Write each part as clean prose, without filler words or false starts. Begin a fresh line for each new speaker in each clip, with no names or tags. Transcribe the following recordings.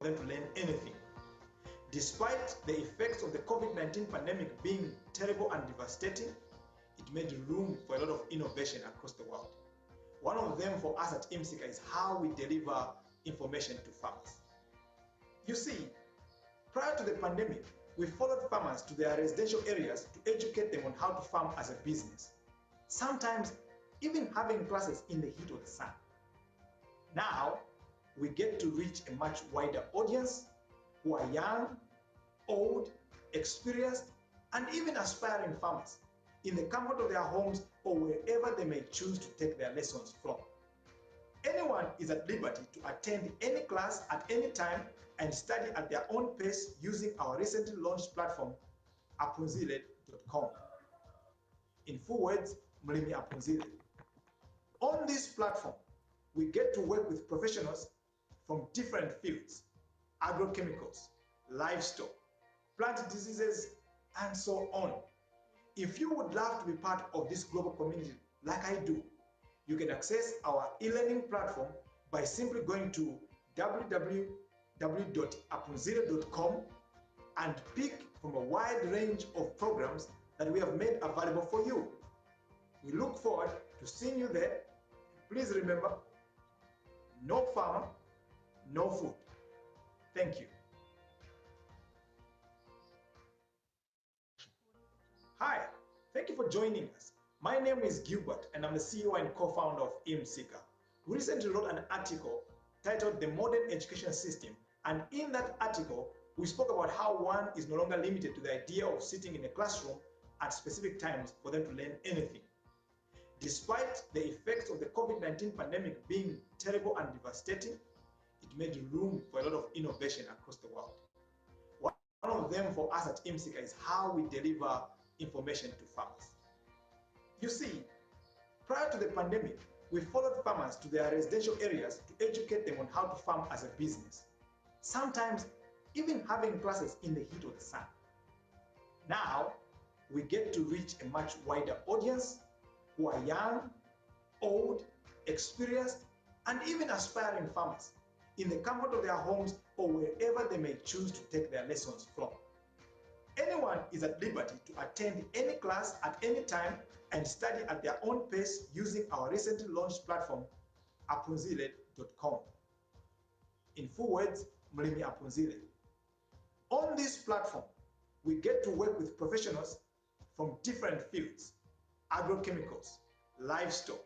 for them to learn anything. Despite the effects of the COVID-19 pandemic being terrible and devastating, it made room for a lot of innovation across the world. One of them for us at eMsika is how we deliver information to farmers. You see, prior to the pandemic, we followed farmers to their residential areas to educate them on how to farm as a business, sometimes even having classes in the heat of the sun. Now, we get to reach a much wider audience who are young, old, experienced, and even aspiring farmers in the comfort of their homes or wherever they may choose to take their lessons from. Anyone is at liberty to attend any class at any time and study at their own pace using our recently launched platform, apunzile.com. In full words, Mlimi Apunzile. On this platform, we get to work with professionals from different fields: agrochemicals, livestock, plant diseases, and so on. If you would love to be part of this global community like I do, you can access our e-learning platform by simply going to www.apunzile.com and pick from a wide range of programs that we have made available for you. We look forward to seeing you there. Please remember, no farmer, no food. Thank you. Hi, thank you for joining us. My name is Gilbert and I'm the CEO and co-founder of eMsika. We recently wrote an article titled The Modern Education System, and in that article, we spoke about how one is no longer limited to the idea of sitting in a classroom at specific times for them to learn anything. Despite the effects of the COVID-19 pandemic being terrible and devastating, it made room for a lot of innovation across the world. One of them for us at eMsika is how we deliver information to farmers. You see, prior to the pandemic, we followed farmers to their residential areas to educate them on how to farm as a business, sometimes even having classes in the heat of the sun. Now, we get to reach a much wider audience who are young, old, experienced, and even aspiring farmers in the comfort of their homes or wherever they may choose to take their lessons from. Anyone is at liberty to attend any class at any time and study at their own pace using our recently launched platform, apunzile.com. In full words, Mlimi Apunzile. On this platform, we get to work with professionals from different fields: agrochemicals, livestock,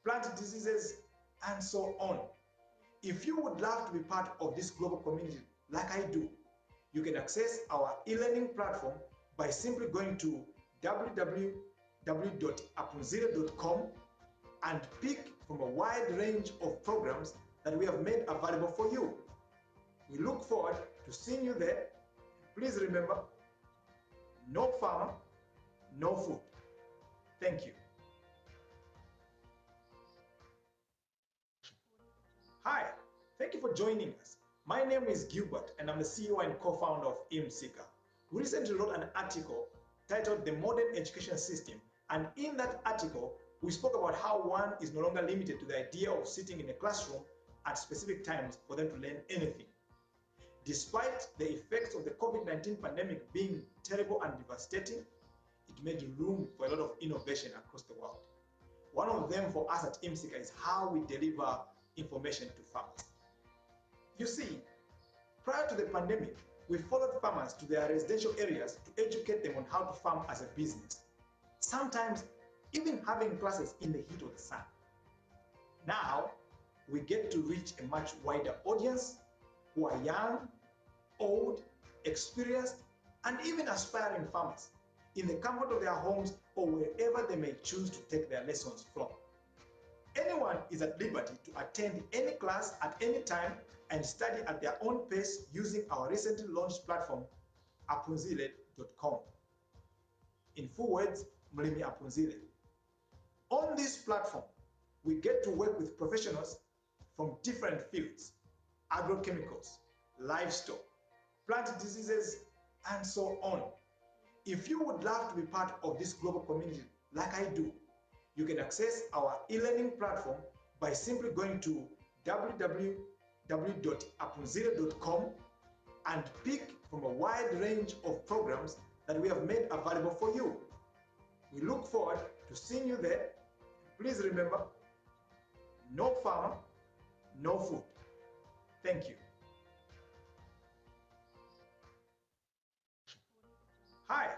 plant diseases, and so on. If you would love to be part of this global community like I do, you can access our e-learning platform by simply going to www.apunzile.com and pick from a wide range of programs that we have made available for you. We look forward to seeing you there. Please remember, no farmer, no food. Thank you. Hi, thank you for joining us. My name is Gilbert and I'm the CEO and co-founder of eMsika. We recently wrote an article titled The Modern Education System, and in that article, we spoke about how one is no longer limited to the idea of sitting in a classroom at specific times for them to learn anything. Despite the effects of the COVID-19 pandemic being terrible and devastating, it made room for a lot of innovation across the world. One of them for us at eMsika is how we deliver information to farmers. You see, prior to the pandemic, we followed farmers to their residential areas to educate them on how to farm as a business, sometimes even having classes in the heat of the sun. Now, we get to reach a much wider audience who are young, old, experienced, and even aspiring farmers in the comfort of their homes or wherever they may choose to take their lessons from. Anyone is at liberty to attend any class at any time and study at their own pace using our recently launched platform, apunzile.com. In full words, Mlimi Apunzile. On this platform, we get to work with professionals from different fields: agrochemicals, livestock, plant diseases, and so on. If you would love to be part of this global community like I do, you can access our e-learning platform by simply going to www.apunzile.com www.apunzile.com and pick from a wide range of programs that we have made available for you. We look forward to seeing you there. Please remember, no farmer, no food. Thank you. Hi,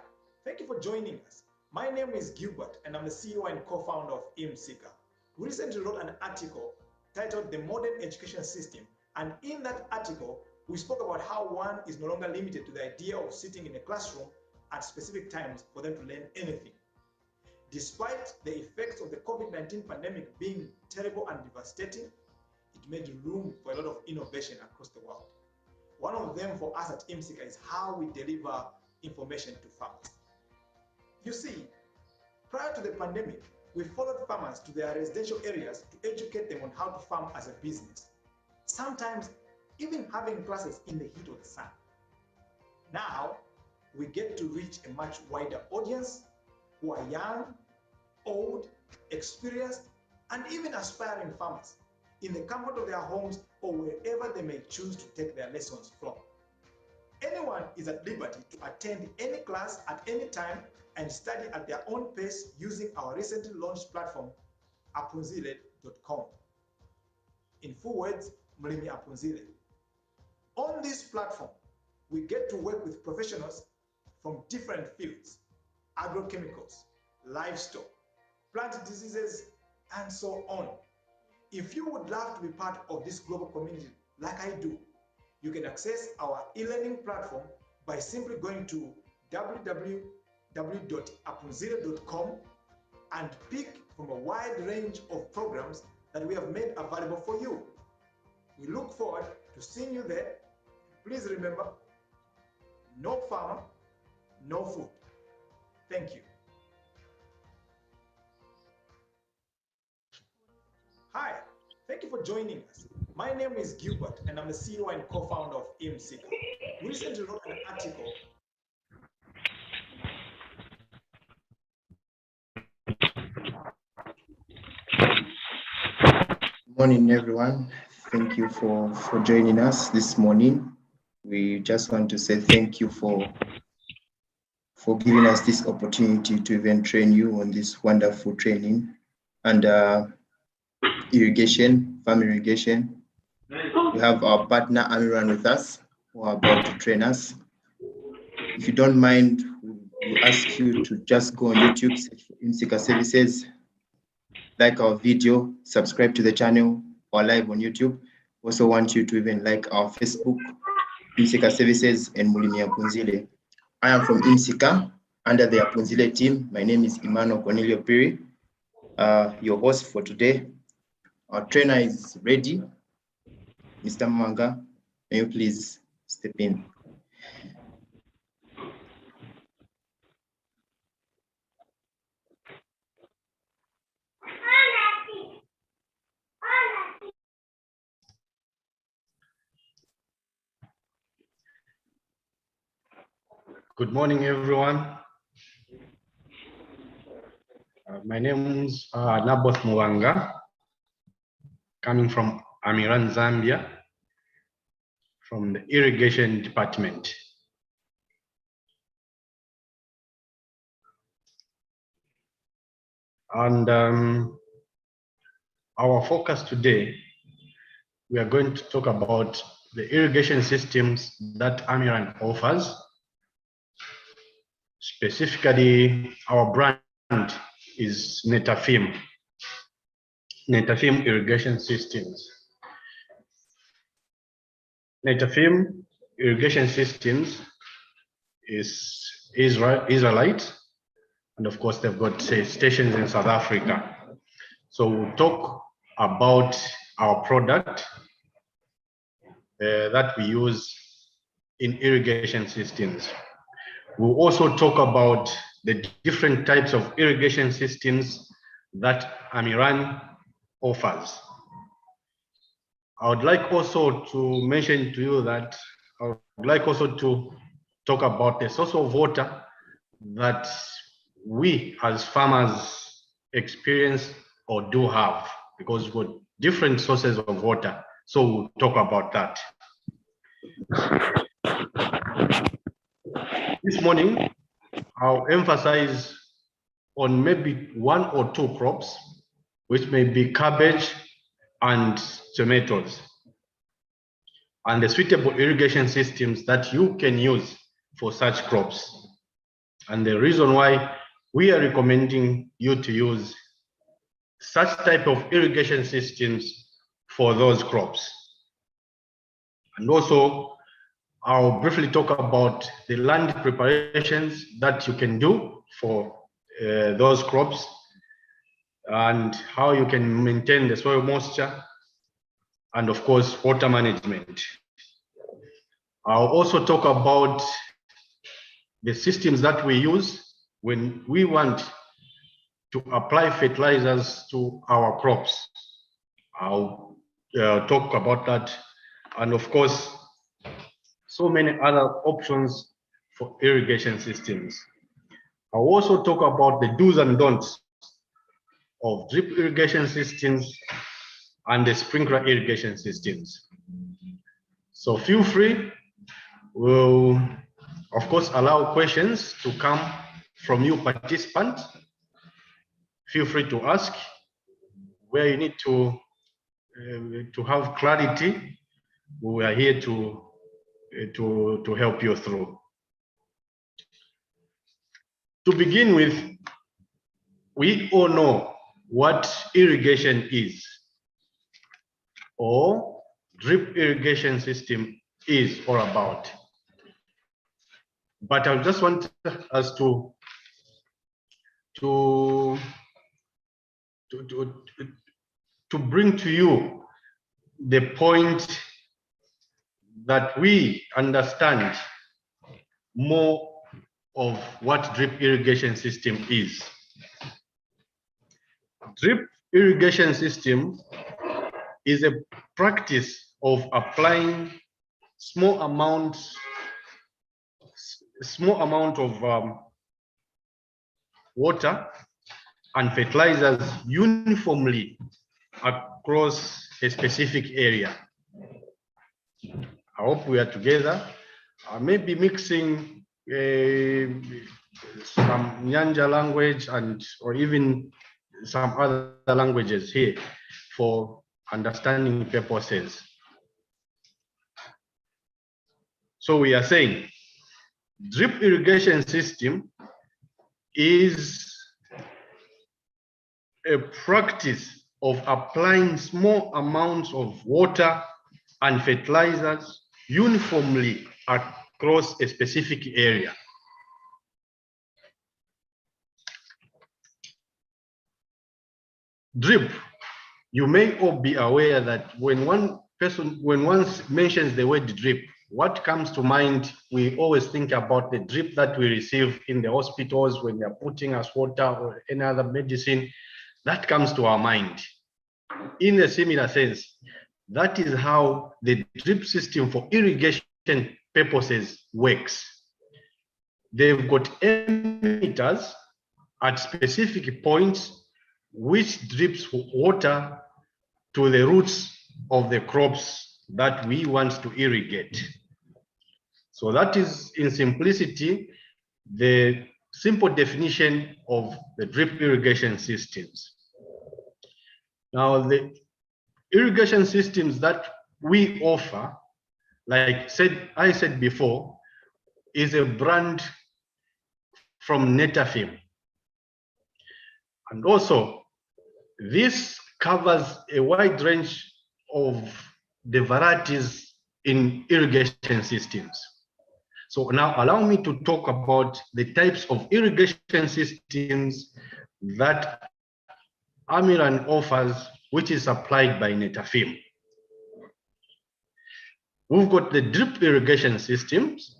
thank you for joining us. My name is Gilbert and I'm the CEO and co-founder of eMsika. We recently wrote an article titled The Modern Education System, and in that article, we spoke about how one is no longer limited to the idea of sitting in a classroom at specific times for them to learn anything. Despite the effects of the COVID-19 pandemic being terrible and devastating, it made room for a lot of innovation across the world. One of them for us at eMsika is how we deliver information to farmers. You see, prior to the pandemic, we followed farmers to their residential areas to educate them on how to farm as a business, sometimes even having classes in the heat of the sun. Now, we get to reach a much wider audience who are young, old, experienced, and even aspiring farmers in the comfort of their homes or wherever they may choose to take their lessons from. Anyone is at liberty to attend any class at any time and study at their own pace using our recently launched platform, apunzile.com. In full words, Mlimi Apunzile. On this platform, we get to work with professionals from different fields, agrochemicals, livestock, plant diseases, and so on. If you would love to be part of this global community like I do, you can access our e-learning platform by simply going to www.apunzile.com and pick from a wide range of programs that we have made available for you. We look forward to seeing you there. Please remember, no farmer, no food. Thank you. Hi, thank you for joining us. My name is Gilbert and I'm the CEO and co-founder of eMsika. We recently wrote an article.
Good morning, everyone. Thank you for joining us this morning. We just want to say thank you for giving us this opportunity to even train you on this wonderful training and irrigation, farm irrigation. We have our partner Amiran with us, who are about to train us. If you don't mind, we ask you to just go on YouTube, search for eMsika Services, like our video, subscribe to the channel, or live on YouTube. Also want you to even like our Facebook, eMsika Services and Mlimi Apunzile. I am from eMsika, under the Apunzile team. My name is Emmanuel Cornelio Piri, your host for today. Our trainer is ready. Mr. Manga, may you please step in?
Good morning, everyone. My name is Naboth Muwanga, coming from Amiran, Zambia, from the Irrigation Department. And our focus today, we are going to talk about the irrigation systems that Amiran offers. Specifically, our brand is Netafim Irrigation Systems. Netafim Irrigation Systems is Israelite, and of course they've got stations in South Africa. So we'll talk about our product that we use in irrigation systems. We'll also talk about the different types of irrigation systems that Amiran offers. I would like also to mention to you that I would like also to talk about the source of water that we as farmers experience or do have, because we've got different sources of water So we'll talk about that. This morning, I'll emphasize on maybe 1 or 2 crops, which may be cabbage and tomatoes, and the suitable irrigation systems that you can use for such crops. And the reason why we are recommending you to use such type of irrigation systems for those crops. And also, I'll briefly talk about the land preparations that you can do for those crops and how you can maintain the soil moisture and of course, water management. I'll also talk about the systems that we use when we want to apply fertilizers to our crops. I'll talk about that. And of course, so many other options for irrigation systems. I'll also talk about the do's and don'ts of drip irrigation systems and the sprinkler irrigation systems. So feel free. We'll, of course, allow questions to come from you participants. Feel free to ask where you need to have clarity. We are here to help you through. To begin with, we all know what irrigation is, or drip irrigation system is all about. But I just want us to bring to you the point that we understand more of what drip irrigation system is. Drip irrigation system is a practice of applying small amount of water and fertilizers uniformly across a specific area. I hope we are together. Maybe mixing some Nyanja language or even some other languages here for understanding purposes. So we are saying drip irrigation system is a practice of applying small amounts of water and fertilizers uniformly across a specific area. Drip, you may all be aware that when one mentions the word drip, what comes to mind, we always think about the drip that we receive in the hospitals when they're putting us water or any other medicine. That comes to our mind. In a similar sense, that is how the drip system for irrigation purposes works. They've got emitters at specific points which drips water to the roots of the crops that we want to irrigate. So that is, in simplicity, the simple definition of the drip irrigation systems. Now, the irrigation systems that we offer, like I said before, is a brand from Netafim. And also, this covers a wide range of the varieties in irrigation systems. So now allow me to talk about the types of irrigation systems that Amiran offers, which is supplied by Netafim. We've got the drip irrigation systems.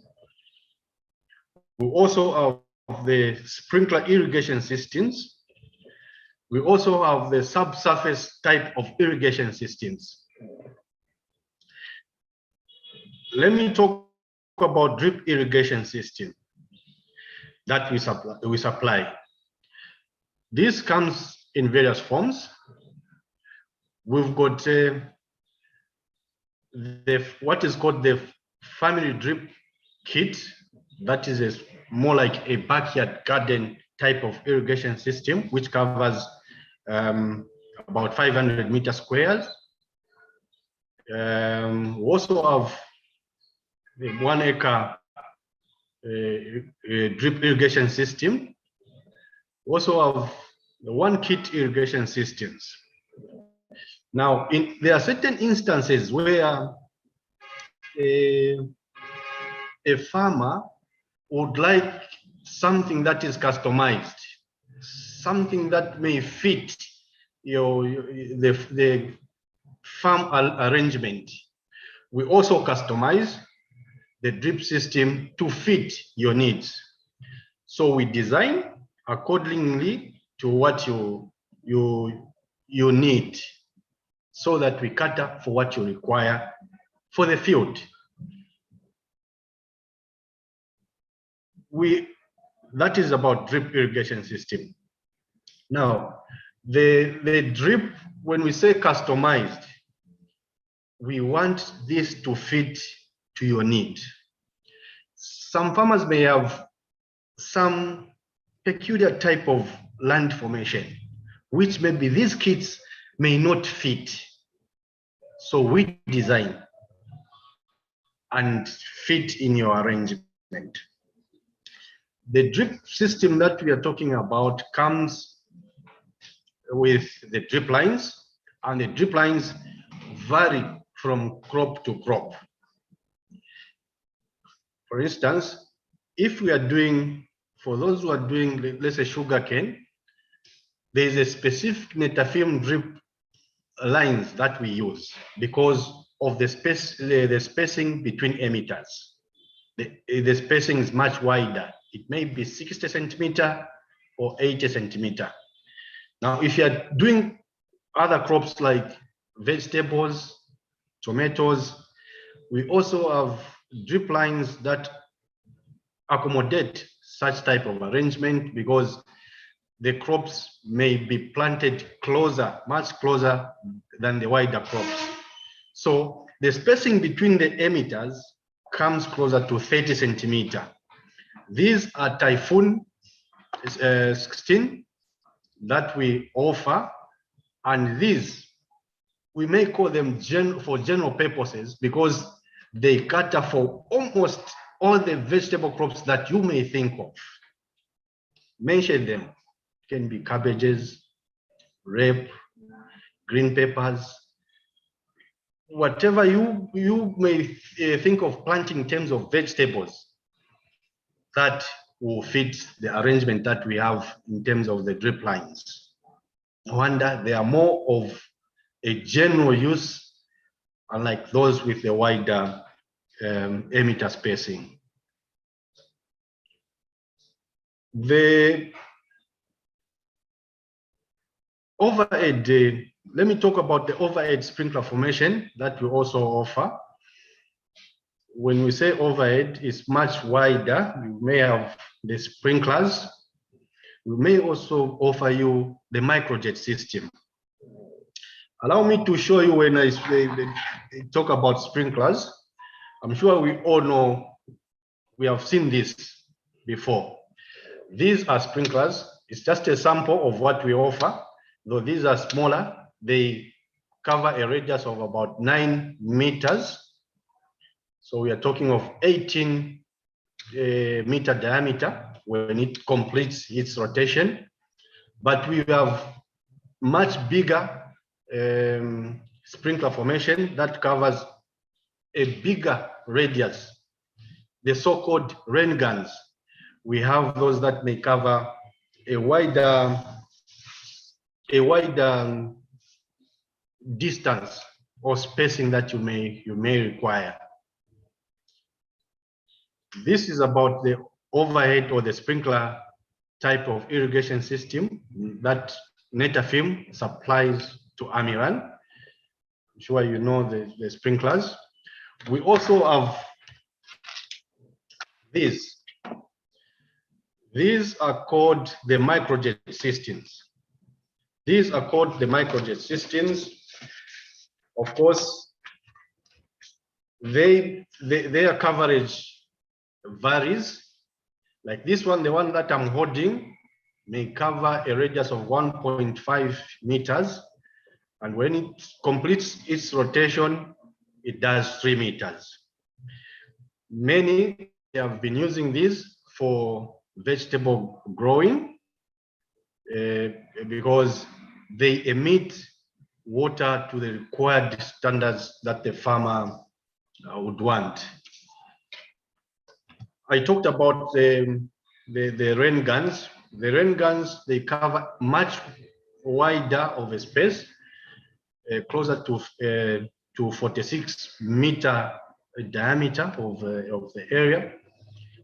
We also have the sprinkler irrigation systems. We also have the subsurface type of irrigation systems. Let me talk about drip irrigation system that we supply. This comes in various forms. We've got what is called the family drip kit. That is more like a backyard garden type of irrigation system, which covers about 500 meter squares. We also have the 1 acre drip irrigation system. We also have the 1 kit irrigation systems. Now, there are certain instances where a farmer would like something that is customized, something that may fit the farm arrangement. We also customize the drip system to fit your needs. So we design accordingly to what you need, so that we cater for what you require for the field. That is about drip irrigation system. Now, the drip, when we say customized, we want this to fit to your need. Some farmers may have some peculiar type of land formation, which maybe these kits may not fit. So we design and fit in your arrangement. The drip system that we are talking about comes with the drip lines, and the drip lines vary from crop to crop. For instance, if we are doing, for those who are doing, let's say, sugarcane, there is a specific netafilm drip lines that we use because of the spacing between emitters. The spacing is much wider. It may be 60 centimeter or 80 centimeter. Now, if you are doing other crops like vegetables, tomatoes, we also have drip lines that accommodate such type of arrangement because the crops may be planted closer, much closer than the wider crops. So the spacing between the emitters comes closer to 30 centimeter. These are Typhoon 16 that we offer, and these we may call them for general purposes because they cater for almost all the vegetable crops that you may think of. Mention them. Can be cabbages, rape, green peppers, whatever you may think of planting in terms of vegetables, that will fit the arrangement that we have in terms of the drip lines. No wonder they are more of a general use, unlike those with the wider emitter spacing. The overhead, let me talk about the overhead sprinkler formation that we also offer. When we say overhead, it's much wider. We may have the sprinklers. We may also offer you the microjet system. Allow me to show you when I talk about sprinklers. I'm sure we all know, we have seen this before. These are sprinklers. It's just a sample of what we offer. Though these are smaller, they cover a radius of about 9 meters. So we are talking of 18 meter diameter when it completes its rotation. But we have much bigger sprinkler formation that covers a bigger radius, the so-called rain guns. We have those that may cover a wider distance or spacing that you may require. This is about the overhead or the sprinkler type of irrigation system that Netafim supplies to Amiran. I'm sure you know the sprinklers. We also have these. These are called the microjet systems. These are called the microjet systems. Of course, their coverage varies. Like this one, the one that I'm holding may cover a radius of 1.5 meters. And when it completes its rotation, it does 3 meters. Many have been using this for vegetable growing because they emit water to the required standards that the farmer would want. I talked about the rain guns. The rain guns, they cover much wider of a space, closer to 46 meter diameter of the area.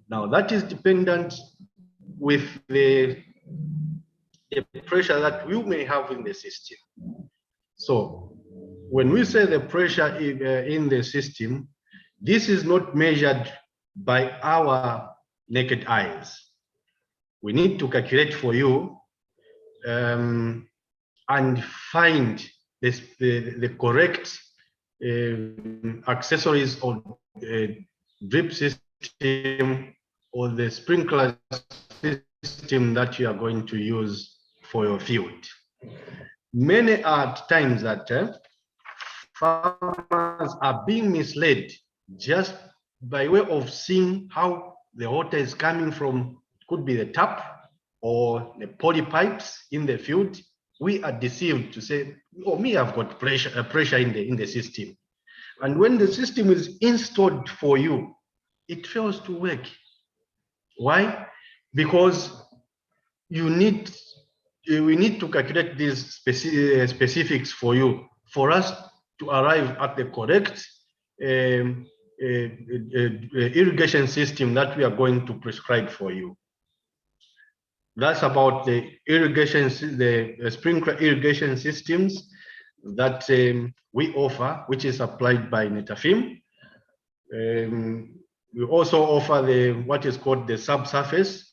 Now that is dependent with the pressure that you may have in the system. So when we say the pressure in the system, this is not measured by our naked eyes. We need to calculate for you and find the correct accessories or drip system or the sprinkler system that you are going to use for your field. Many are times that farmers are being misled just by way of seeing how the water is coming from, could be the tap or the poly pipes in the field. We are deceived to say, oh, me, I've got pressure in the system. And when the system is installed for you, it fails to work. Why? Because we need to calculate these specifics for you, for us to arrive at the correct irrigation system that we are going to prescribe for you. That's about the irrigation, the sprinkler irrigation systems that we offer, which is applied by Netafim. We also offer what is called the subsurface,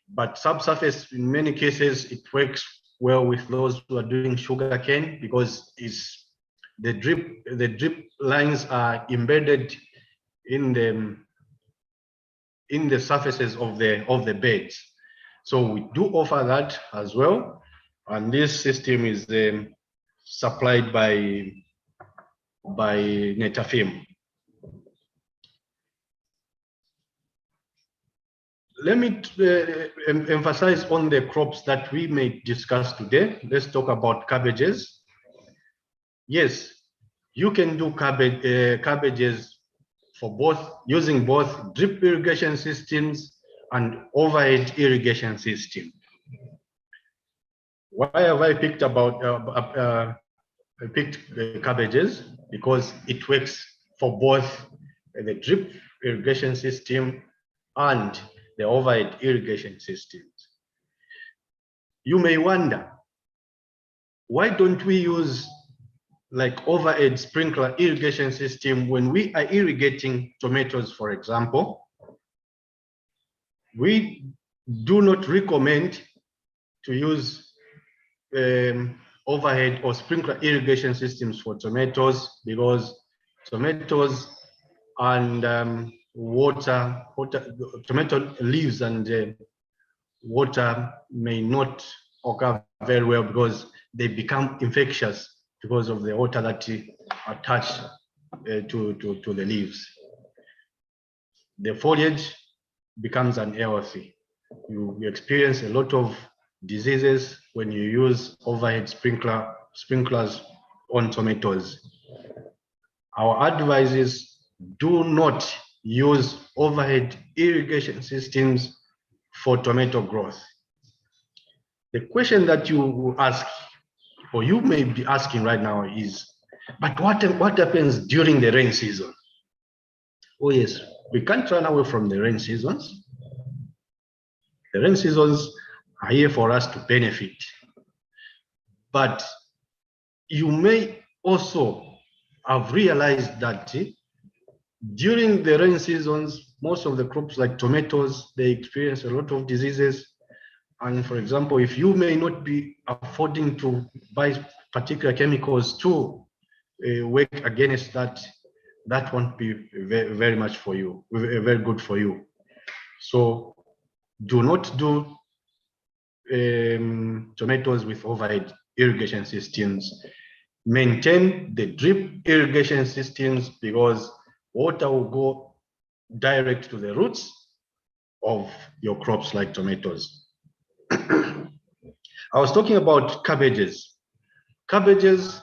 but subsurface in many cases it works well with those who are doing sugarcane because the drip lines are embedded in the surfaces of the beds. So we do offer that as well, and this system is supplied by Netafim. Let me emphasize on the crops that we may discuss today. Let's talk about cabbages. Yes, you can do cabbages for both, using both drip irrigation systems and overhead irrigation system. Why have I picked cabbages? Because it works for both the drip irrigation system and the overhead irrigation systems. You may wonder, why don't we use like overhead sprinkler irrigation system when we are irrigating tomatoes, for example? We do not recommend to use overhead or sprinkler irrigation systems for tomatoes because tomatoes and tomato leaves and water may not occur very well because they become infectious because of the water that attached to the leaves. The foliage becomes unhealthy. You experience a lot of diseases when you use overhead sprinklers on tomatoes. Our advice is do not use overhead irrigation systems for tomato growth. The question that you will ask, or you may be asking right now, is, but what happens during the rain season? Oh yes, we can't run away from the rain seasons. The rain seasons are here for us to benefit. But you may also have realized that during the rain seasons, most of the crops like tomatoes, they experience a lot of diseases. And for example, if you may not be affording to buy particular chemicals to work against that, that won't be very much for you, very good for you. So do not do tomatoes with overhead irrigation systems. Maintain the drip irrigation systems because water will go direct to the roots of your crops like tomatoes. I was talking about cabbages. Cabbages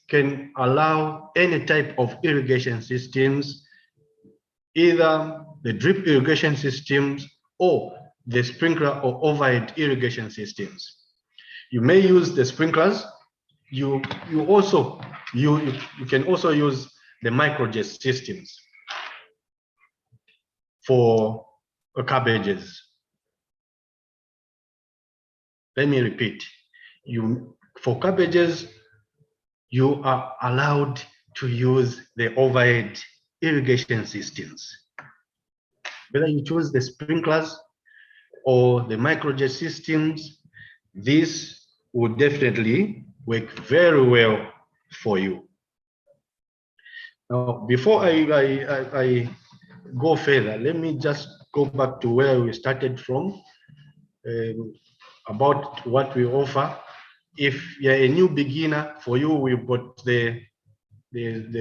can allow any type of irrigation systems, either the drip irrigation systems or the sprinkler or overhead irrigation systems. You may use the sprinklers. You can also use the microjet systems for cabbages. Let me repeat. For cabbages, you are allowed to use the overhead irrigation systems. Whether you choose the sprinklers or the microjet systems, this will definitely work very well for you. Now, before I go further, let me just go back to where we started from, about what we offer. If you're a new beginner, for you, we've got the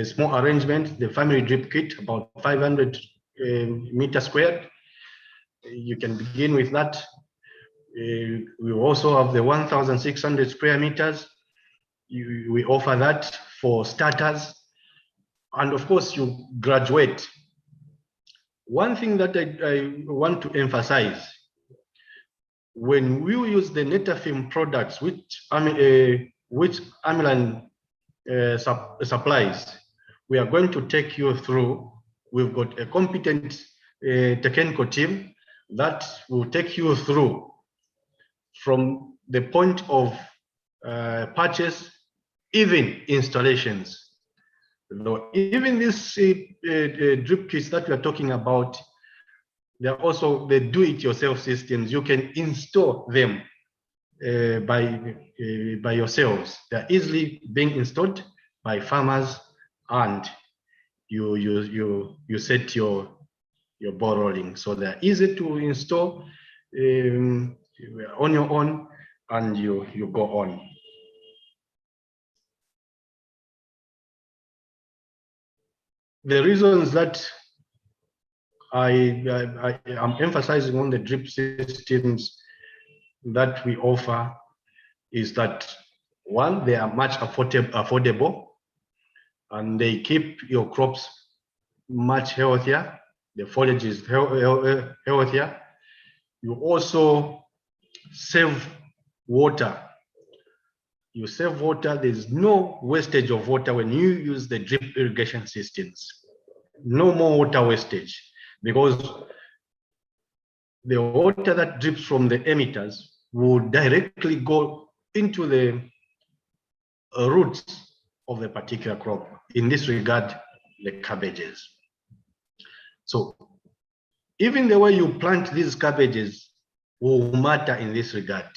small arrangement, the family drip kit, about 500 meters squared. You can begin with that. We also have the 1,600 square meters. We offer that for starters. And of course, you graduate. One thing that I want to emphasize, when we use the Netafim products, which Amiran supplies, we are going to take you through. We've got a competent technical team that will take you through from the point of purchase, even installations. Even these drip kits that we are talking about, they're also the do-it-yourself systems. You can install them by yourselves. They're easily being installed by farmers, and you set your ball rolling. So they're easy to install on your own, and you go on. The reasons that I am emphasizing on the drip systems that we offer is that, one, they are much affordable, and they keep your crops much healthier. The foliage is healthier. You also save water. You save water. There's no wastage of water when you use the drip irrigation systems. No more water wastage, because the water that drips from the emitters will directly go into the roots of the particular crop. In this regard, the cabbages. So even the way you plant these cabbages will matter in this regard.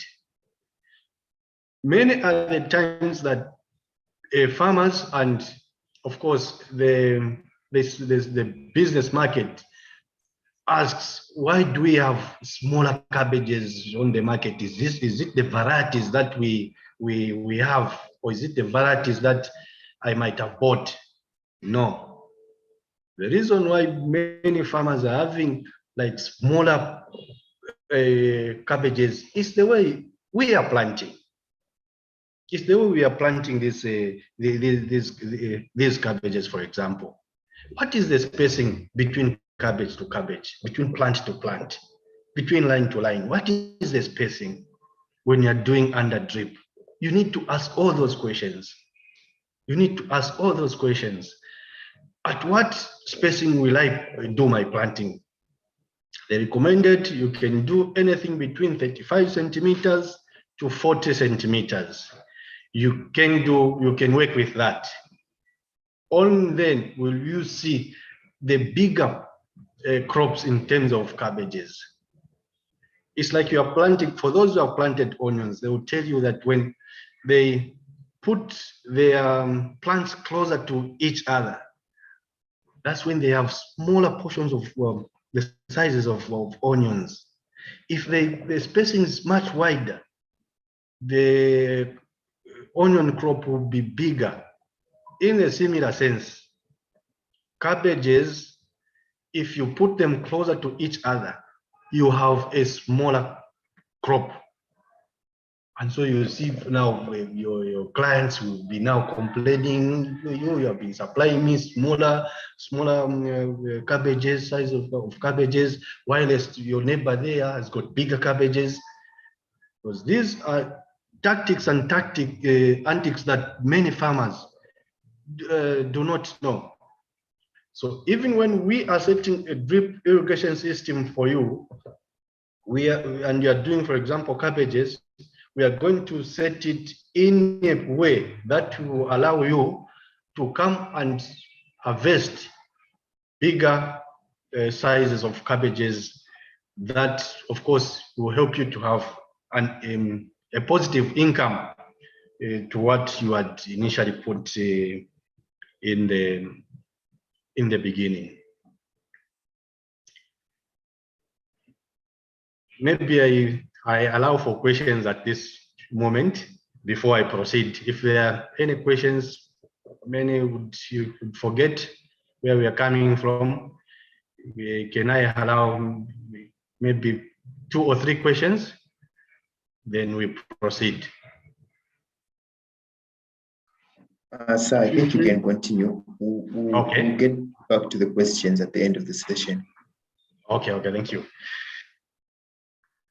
Many are the times that farmers, and of course the business market, asks, why do we have smaller cabbages on the market? Is it the varieties that we have, or is it the varieties that I might have bought? No. The reason why many farmers are having like smaller cabbages is the way we are planting. It's the way we are planting these cabbages, for example. What is the spacing between cabbage to cabbage, between plant to plant, between line to line? What is the spacing when you're doing under drip? You need to ask all those questions. You need to ask all those questions. At what spacing will I do my planting? They recommended you can do anything between 35 centimeters to 40 centimeters. You can work with that. Only then will you see the bigger crops in terms of cabbages. It's like you are planting, for those who have planted onions, they will tell you that when they put their plants closer to each other, that's when they have smaller portions of the sizes of onions. If the spacing is much wider, the onion crop will be bigger. In a similar sense, cabbages, if you put them closer to each other, you have a smaller crop. And so you see now your clients will be now complaining, you have been supplying me smaller cabbages, size of cabbages, while your neighbor there has got bigger cabbages. Because these are tactics and antics that many farmers do not know. So even when we are setting a drip irrigation system for you, and you are doing, for example, cabbages, we are going to set it in a way that will allow you to come and harvest bigger sizes of cabbages that, of course, will help you to have a positive income to what you had initially put in the beginning. Maybe I allow for questions at this moment before I proceed. If there are any questions, many you could forget where we are coming from. Can I allow maybe 2 or 3 questions? Then we proceed.
Sir, I think you can continue.
Okay.
We'll get back to the questions at the end of the session.
Okay, thank you.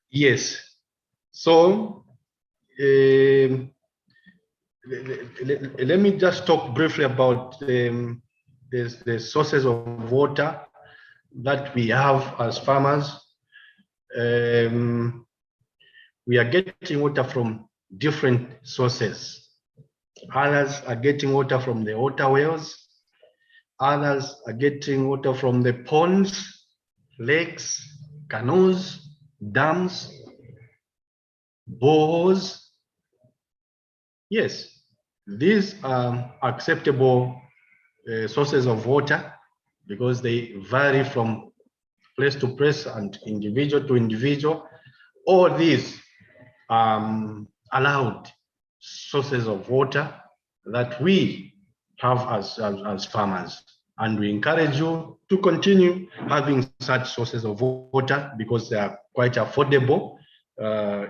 Yes. So let me just talk briefly about the sources of water that we have as farmers. We are getting water from different sources. Others are getting water from the water wells. Others are getting water from the ponds, lakes, canals, dams, boreholes. Yes, these are acceptable sources of water because they vary from place to place and individual to individual. All these allowed sources of water that we have as farmers, and we encourage you to continue having such sources of water because they are quite affordable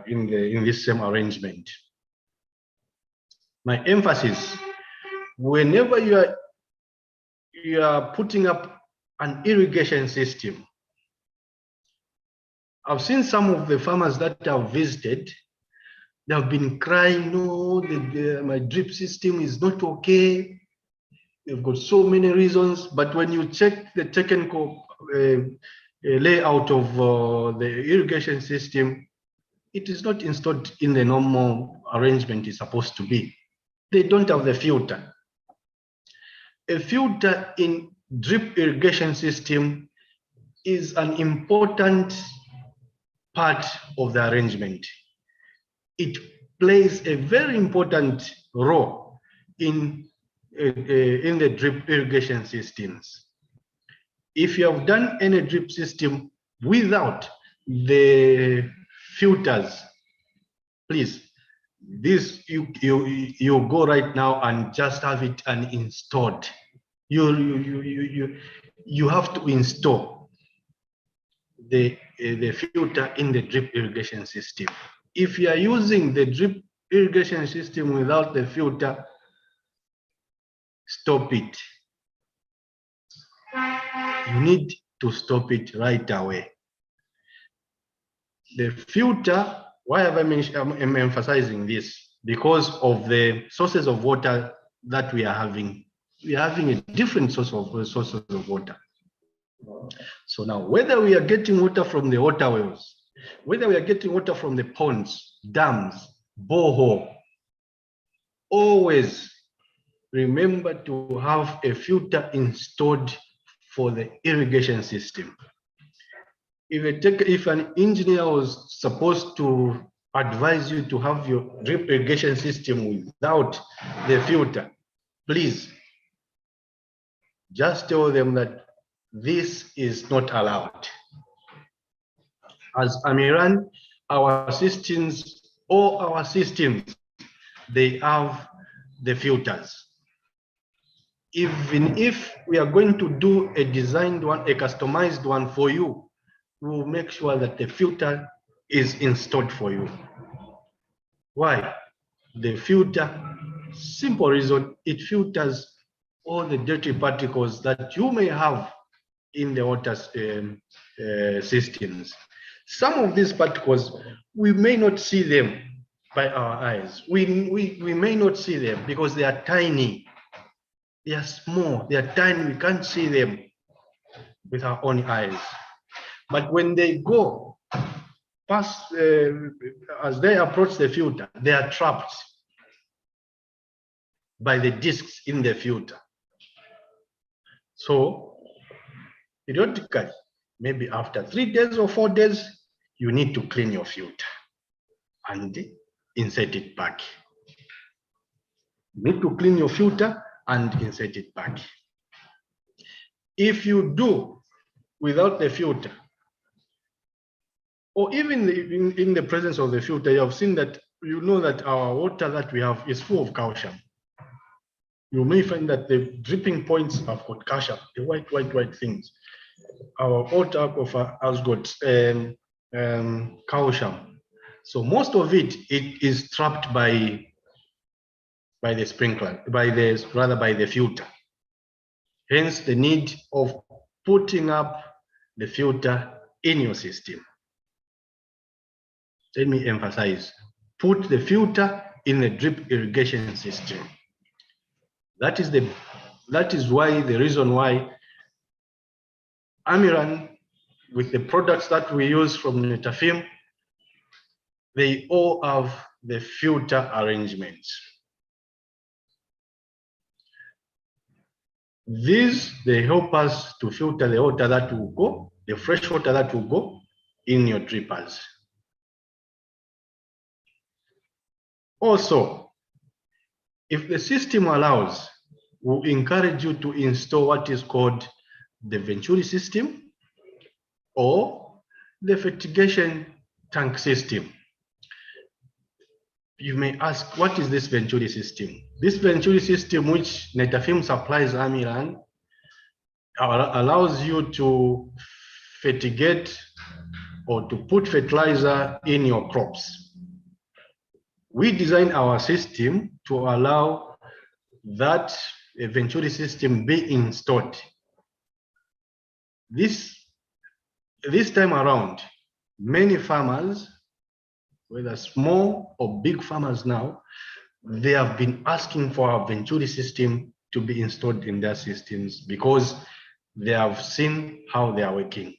in this same arrangement. My emphasis: whenever you are putting up an irrigation system, I've seen some of the farmers that I've visited. They have been crying, no, my drip system is not okay. They've got so many reasons, but when you check the technical layout of the irrigation system, it is not installed in the normal arrangement it's supposed to be. They don't have the filter. A filter in drip irrigation system is an important part of the arrangement. It plays a very important role in the drip irrigation systems. If you have done any drip system without the filters, please, this you go right now and just have it uninstalled. You have to install the filter in the drip irrigation system. If you are using the drip irrigation system without the filter, stop it. You need to stop it right away. The filter, why have I'm emphasizing this? Because of the sources of water that we are having. We are having a different sources of water. So now, whether we are getting water from the water wells, whether we are getting water from the ponds, dams, borehole, always remember to have a filter installed for the irrigation system. If an engineer was supposed to advise you to have your drip irrigation system without the filter, please just tell them that this is not allowed. As Amiran, our systems, all our systems, they have the filters. Even if we are going to do a designed one, a customized one for you, we will make sure that the filter is installed for you. Why? The filter, simple reason, it filters all the dirty particles that you may have in the water systems. Some of these particles, we may not see them by our eyes. We may not see them because they are tiny. They are small, they are tiny, we can't see them with our own eyes. But when they go past, as they approach the filter, they are trapped by the discs in the filter. So, periodically, maybe after 3 days or 4 days, you need to clean your filter and insert it back. You need to clean your filter and insert it back. If you do without the filter, or even in the presence of the filter, you have seen that, you know that our water that we have is full of calcium. You may find that the dripping points have got calcium, the white things. Our water aquifer has got calcium. So most of it is trapped by the sprinkler, by the filter. Hence the need of putting up the filter in your system. Let me emphasize, put the filter in the drip irrigation system. That is why, the reason why Amiran, with the products that we use from Netafim, they all have the filter arrangements. These, they help us to filter the water that will go, the fresh water that will go in your drippers. Also, if the system allows, we'll encourage you to install what is called the Venturi system or the fertigation tank system. You may ask, what is this Venturi system? This Venturi system, which Netafim supplies Amiran, allows you to fertigate or to put fertilizer in your crops. We design our system to allow that Venturi system be installed. This time around, many farmers, whether small or big farmers now, they have been asking for our Venturi system to be installed in their systems because they have seen how they are working.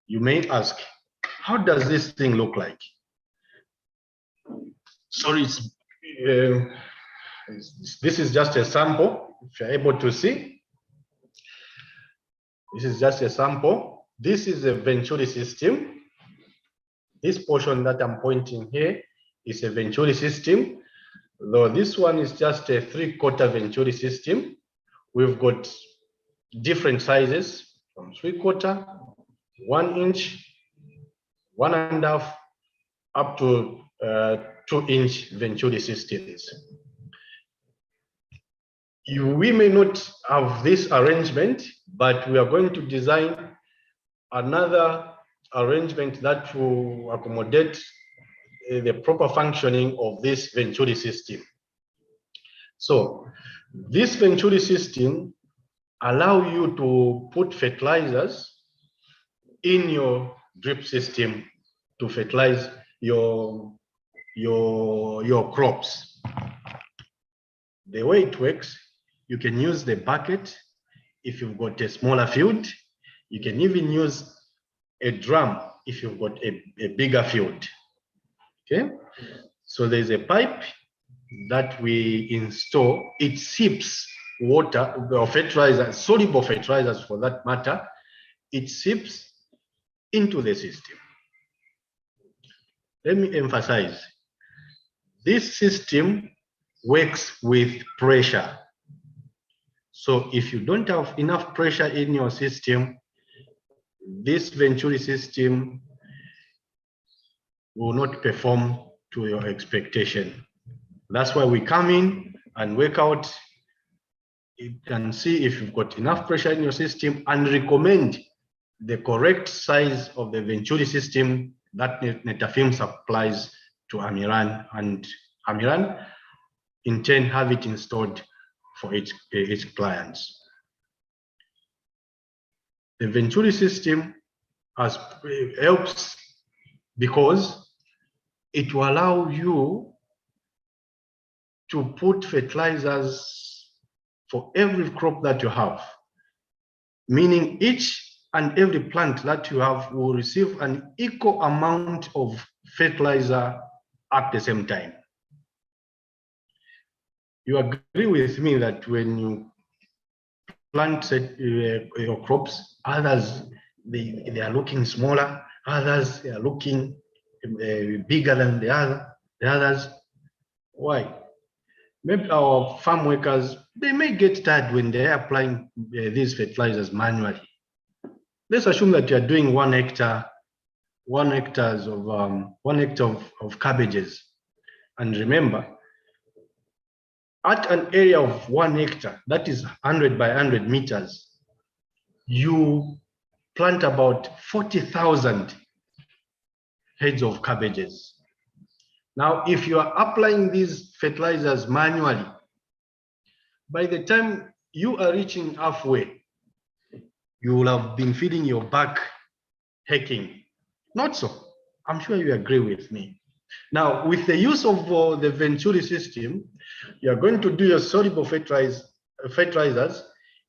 You may ask, how does this thing look like? Sorry, this is just a sample, if you're able to see. This is just a sample. This is a Venturi system. This portion that I'm pointing here is a Venturi system, though this one is just a 3/4 Venturi system. We've got different sizes from 3/4, 1 inch, 1.5, up to 2-inch Venturi systems. We may not have this arrangement, but we are going to design another arrangement that will accommodate the proper functioning of this Venturi system. So this Venturi system allows you to put fertilizers in your drip system to fertilize your crops. The way it works, you can use the bucket if you've got a smaller field. You can even use a drum if you've got a bigger field. Okay, so there's a pipe that we install. It sips water or fertilizers, soluble fertilizers for that matter. It sips into the system. let me emphasize, this system works with pressure. So if you don't have enough pressure in your system, this Venturi system will not perform to your expectation. That's why we come in and work out. You can see if you've got enough pressure in your system and recommend the correct size of the Venturi system that Netafim supplies to Amiran, and Amiran in turn have it installed for its clients. The Venturi system helps because it will allow you to put fertilizers for every crop that you have, meaning each and every plant that you have will receive an equal amount of fertilizer at the same time. You agree with me that when you plant your crops, others they are looking smaller, others they are looking bigger than the others. Why? Maybe our farm workers, they may get tired when they are applying these fertilizers manually. Let's assume that you are doing 1 hectare, 1 hectare of cabbages, and remember, at an area of 1 hectare, that is 100 by 100 meters, you plant about 40,000 heads of cabbages. Now, if you are applying these fertilizers manually, by the time you are reaching halfway, you will have been feeling your back aching. Not so. I'm sure you agree with me. Now, with the use of the Venturi system, you are going to do your soluble fertilizers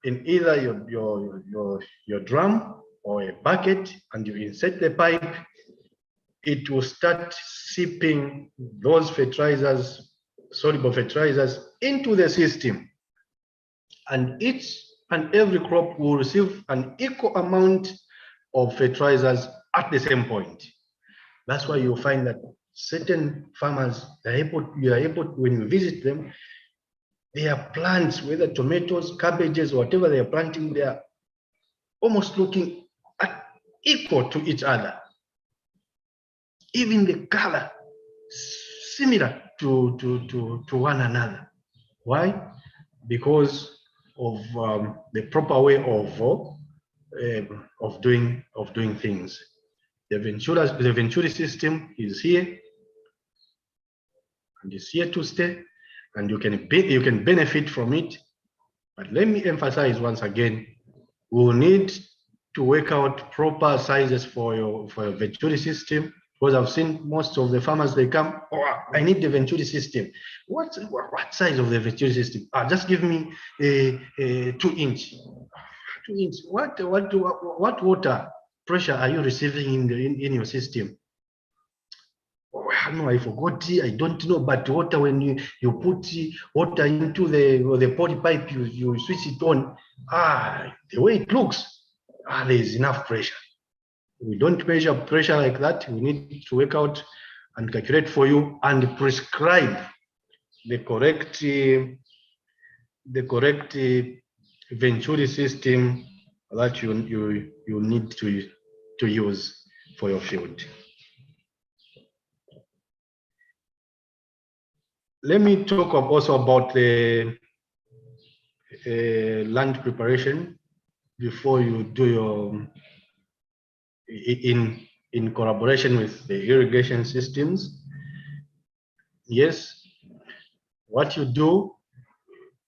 in either your drum or a bucket, and you insert the pipe. It will start sipping those fertilizers, soluble fertilizers, into the system. And each and every crop will receive an equal amount of fertilizers at the same point. That's why you'll find that certain farmers, you are able, when you visit them, their plants, whether tomatoes, cabbages, whatever they are planting, they are almost looking equal to each other. Even the color similar to one another. Why? Because of the proper way of doing things. The Venturi system is here, and is here to stay, and you can benefit from it. But let me emphasize once again, we will need to work out proper sizes for your Venturi system. Because I've seen most of the farmers, they come, oh, I need the Venturi system. What size of the Venturi system? Just give me a 2-inch. 2-inch. What water pressure are you receiving in your system? Oh, no, I forgot. I don't know. But water, when you put water into the poly pipe, you switch it on. The way it looks, there is enough pressure. We don't measure pressure like that. We need to work out and calculate for you and prescribe the correct Venturi system that you need to use for your field. Let me talk also about the land preparation before you do your in collaboration with the irrigation systems. Yes, what you do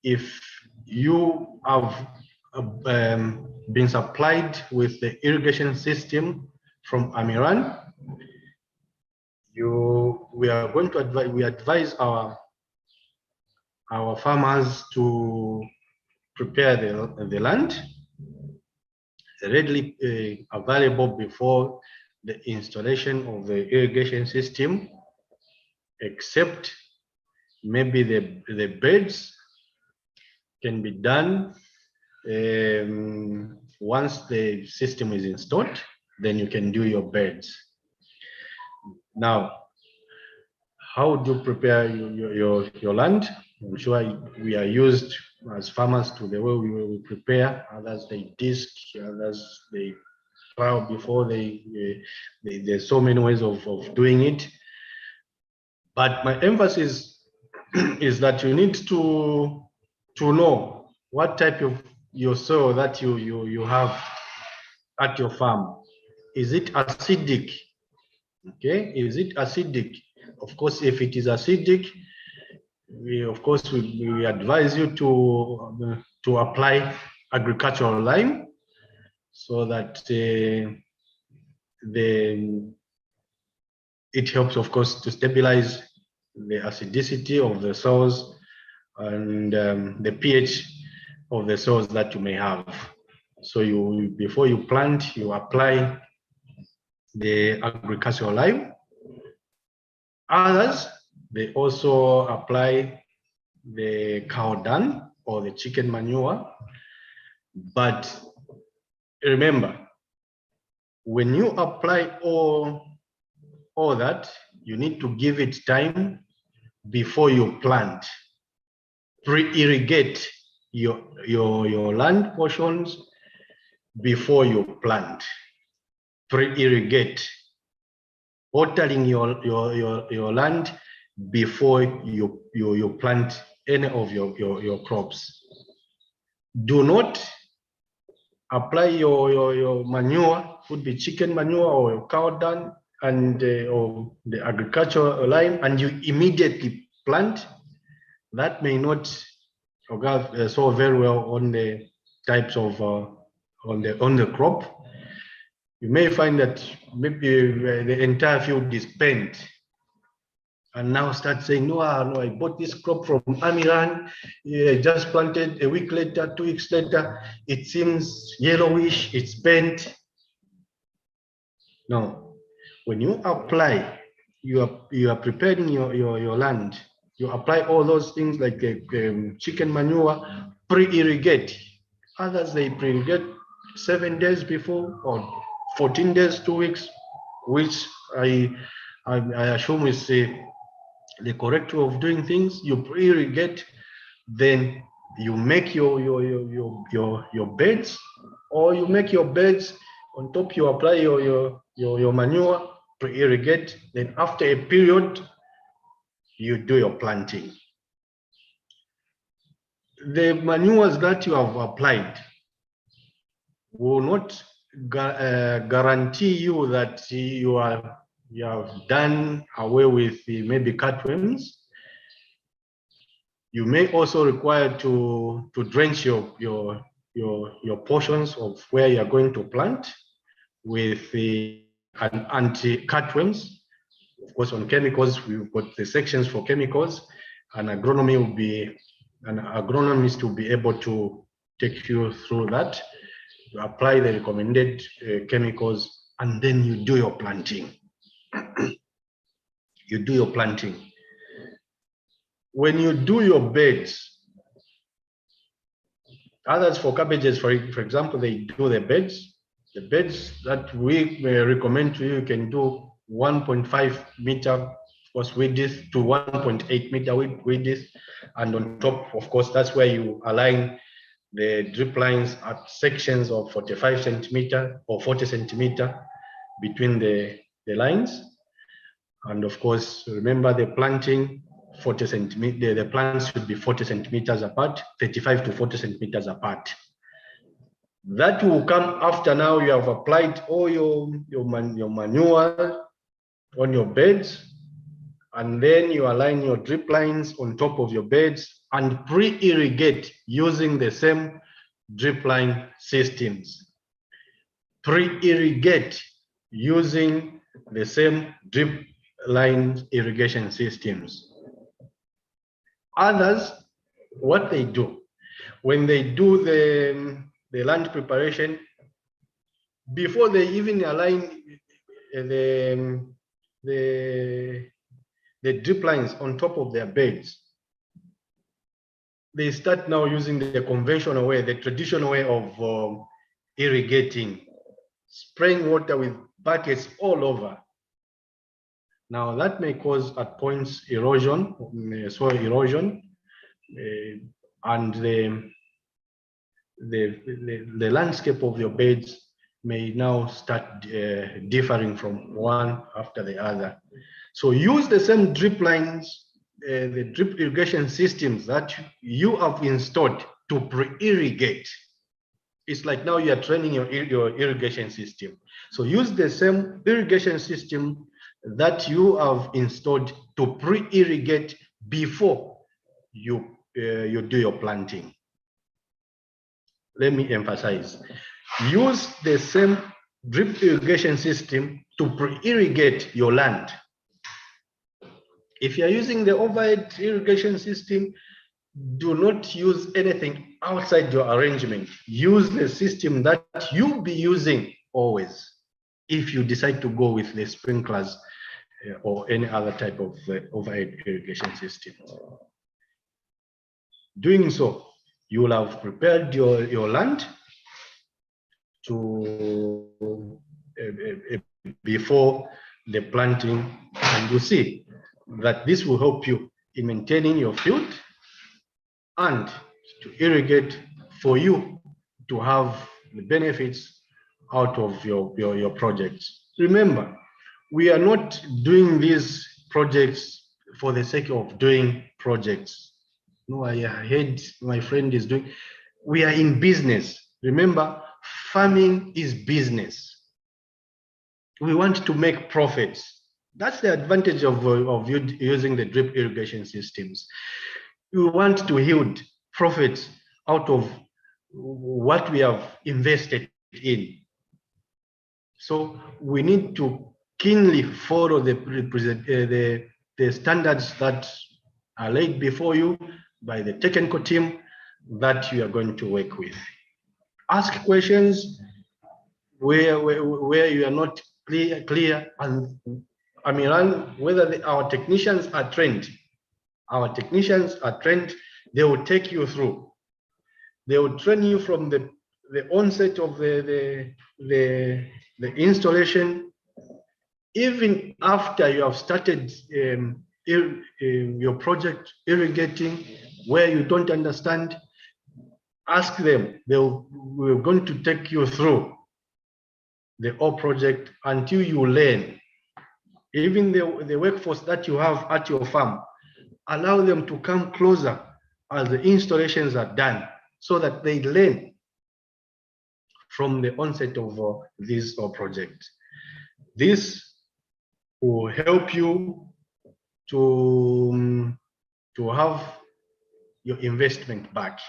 if you have been supplied with the irrigation system from Amiran, we advise our farmers to prepare the land readily available before the installation of the irrigation system, except maybe the beds can be done once the system is installed. Then you can do your beds. Now, how do you prepare your land? I'm sure we are used as farmers to the way we prepare. Others they disc, others they plow before there's so many ways of doing it. But my emphasis is that you need to know what type of your soil that you have at your farm. Is it acidic? Okay, is it acidic? Of course, if it is acidic, we advise you to apply agricultural lime so that it helps, of course, to stabilize the acidicity of the soils and the pH of the soils that you may have. So before you plant, you apply the agricultural lime. Others, they also apply the cow dung or the chicken manure. But remember, when you apply all that, you need to give it time before you plant. Pre-irrigate your land portions before you plant. Pre-irrigate, watering your land before you plant any of your crops. Do not apply your manure, could be chicken manure or your cow dung and or the agricultural lime, and you immediately plant. That may not so very well on the types of on the crop. You may find that maybe the entire field is spent, and now start saying, no, I bought this crop from Amiran, just planted a week later, 2 weeks later, it seems yellowish, it's bent. No, when you apply, you are preparing your land. You apply all those things like chicken manure, pre-irrigate. Others, they pre-irrigate 7 days before or 14 days, 2 weeks, which I assume is the correct way of doing things. You pre-irrigate, then you make your beds, or you make your beds on top. You apply your manure, pre-irrigate. Then after a period, you do your planting. The manures that you have applied will not guarantee you that you have done away with maybe cutworms. You may also require to drench your portions of where you are going to plant with an anti-cutworms. Of course, on chemicals, we've got the sections for chemicals, and an agronomist will be able to take you through that. You apply the recommended chemicals, and then you do your planting. You do your planting. When you do your beds, others for cabbages, for example, they do the beds. The beds that we recommend to you can do 1.5 meter, of course, width to 1.8 meter width, and on top, of course, that's where you align the drip lines at sections of 45 centimeter or 40 centimeter between the lines. And of course, remember the planting, 40 centimeter, the plants should be 40 centimeters apart, 35 to 40 centimeters apart. That will come after now you have applied all your manure on your beds, and then you align your drip lines on top of your beds and pre-irrigate using the same drip line systems. Pre-irrigate using the same drip line irrigation systems. Others, what they do, when they do the land preparation, before they even align the drip lines on top of their beds, they start now using the conventional way, the traditional way of irrigating, spraying water with buckets all over. Now that may cause at points erosion, soil erosion, and the landscape of your beds may now start differing from one after the other. So use the same drip lines, the drip irrigation systems that you have installed to pre-irrigate. It's like now you are training your irrigation system. So use the same irrigation system that you have installed to pre-irrigate before you do your planting. Let me emphasize, use the same drip irrigation system to pre-irrigate your land. If you're using the overhead irrigation system, do not use anything outside your arrangement. Use the system that you'll be using always if you decide to go with the sprinklers or any other type of overhead irrigation system. Doing so, you will have prepared your land to before the planting, and you see that this will help you in maintaining your field and to irrigate for you to have the benefits out of your projects. Remember, we are not doing these projects for the sake of doing projects. No, I heard my friend is doing. We are in business. Remember, farming is business. We want to make profits. That's the advantage of using the drip irrigation systems. We want to yield profits out of what we have invested in. So we need to keenly follow the standards that are laid before you by the technical team that you are going to work with. Ask questions where you are not clear, and Amiran, whether our technicians are trained. Our technicians are trained. They will take you through. They will train you from the onset of the installation, even after you have started your project irrigating, where you don't understand. Ask them. We're going to take you through the whole project until you learn. Even the workforce that you have at your farm, allow them to come closer as the installations are done, so that they learn from the onset of this project. This will help you to have your investment back.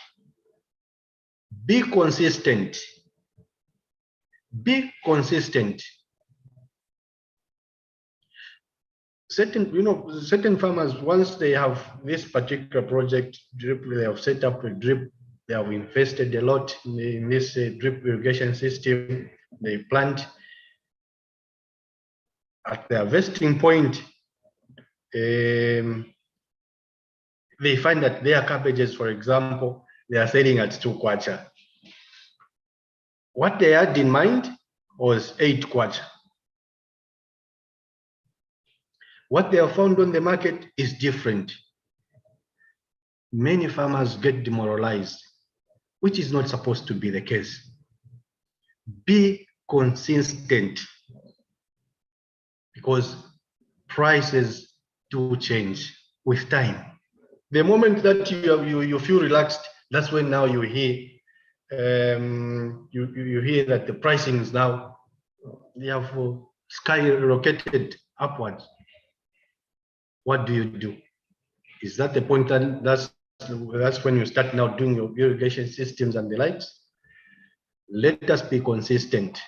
Be consistent. Be consistent. Certain farmers, once they have this particular project drip, they have set up a drip, they have invested a lot in this drip irrigation system, they plant. At the harvesting point, they find that their cabbages, for example, they are selling at 2 kwacha. What they had in mind was 8 kwacha. What they have found on the market is different. Many farmers get demoralized, which is not supposed to be the case. Be consistent, because prices do change with time. The moment that you feel relaxed, that's when now you hear you hear that the pricing is now, they have skyrocketed upwards. What do? Is that the point that that's when you start now doing your irrigation systems and the likes? Let us be consistent.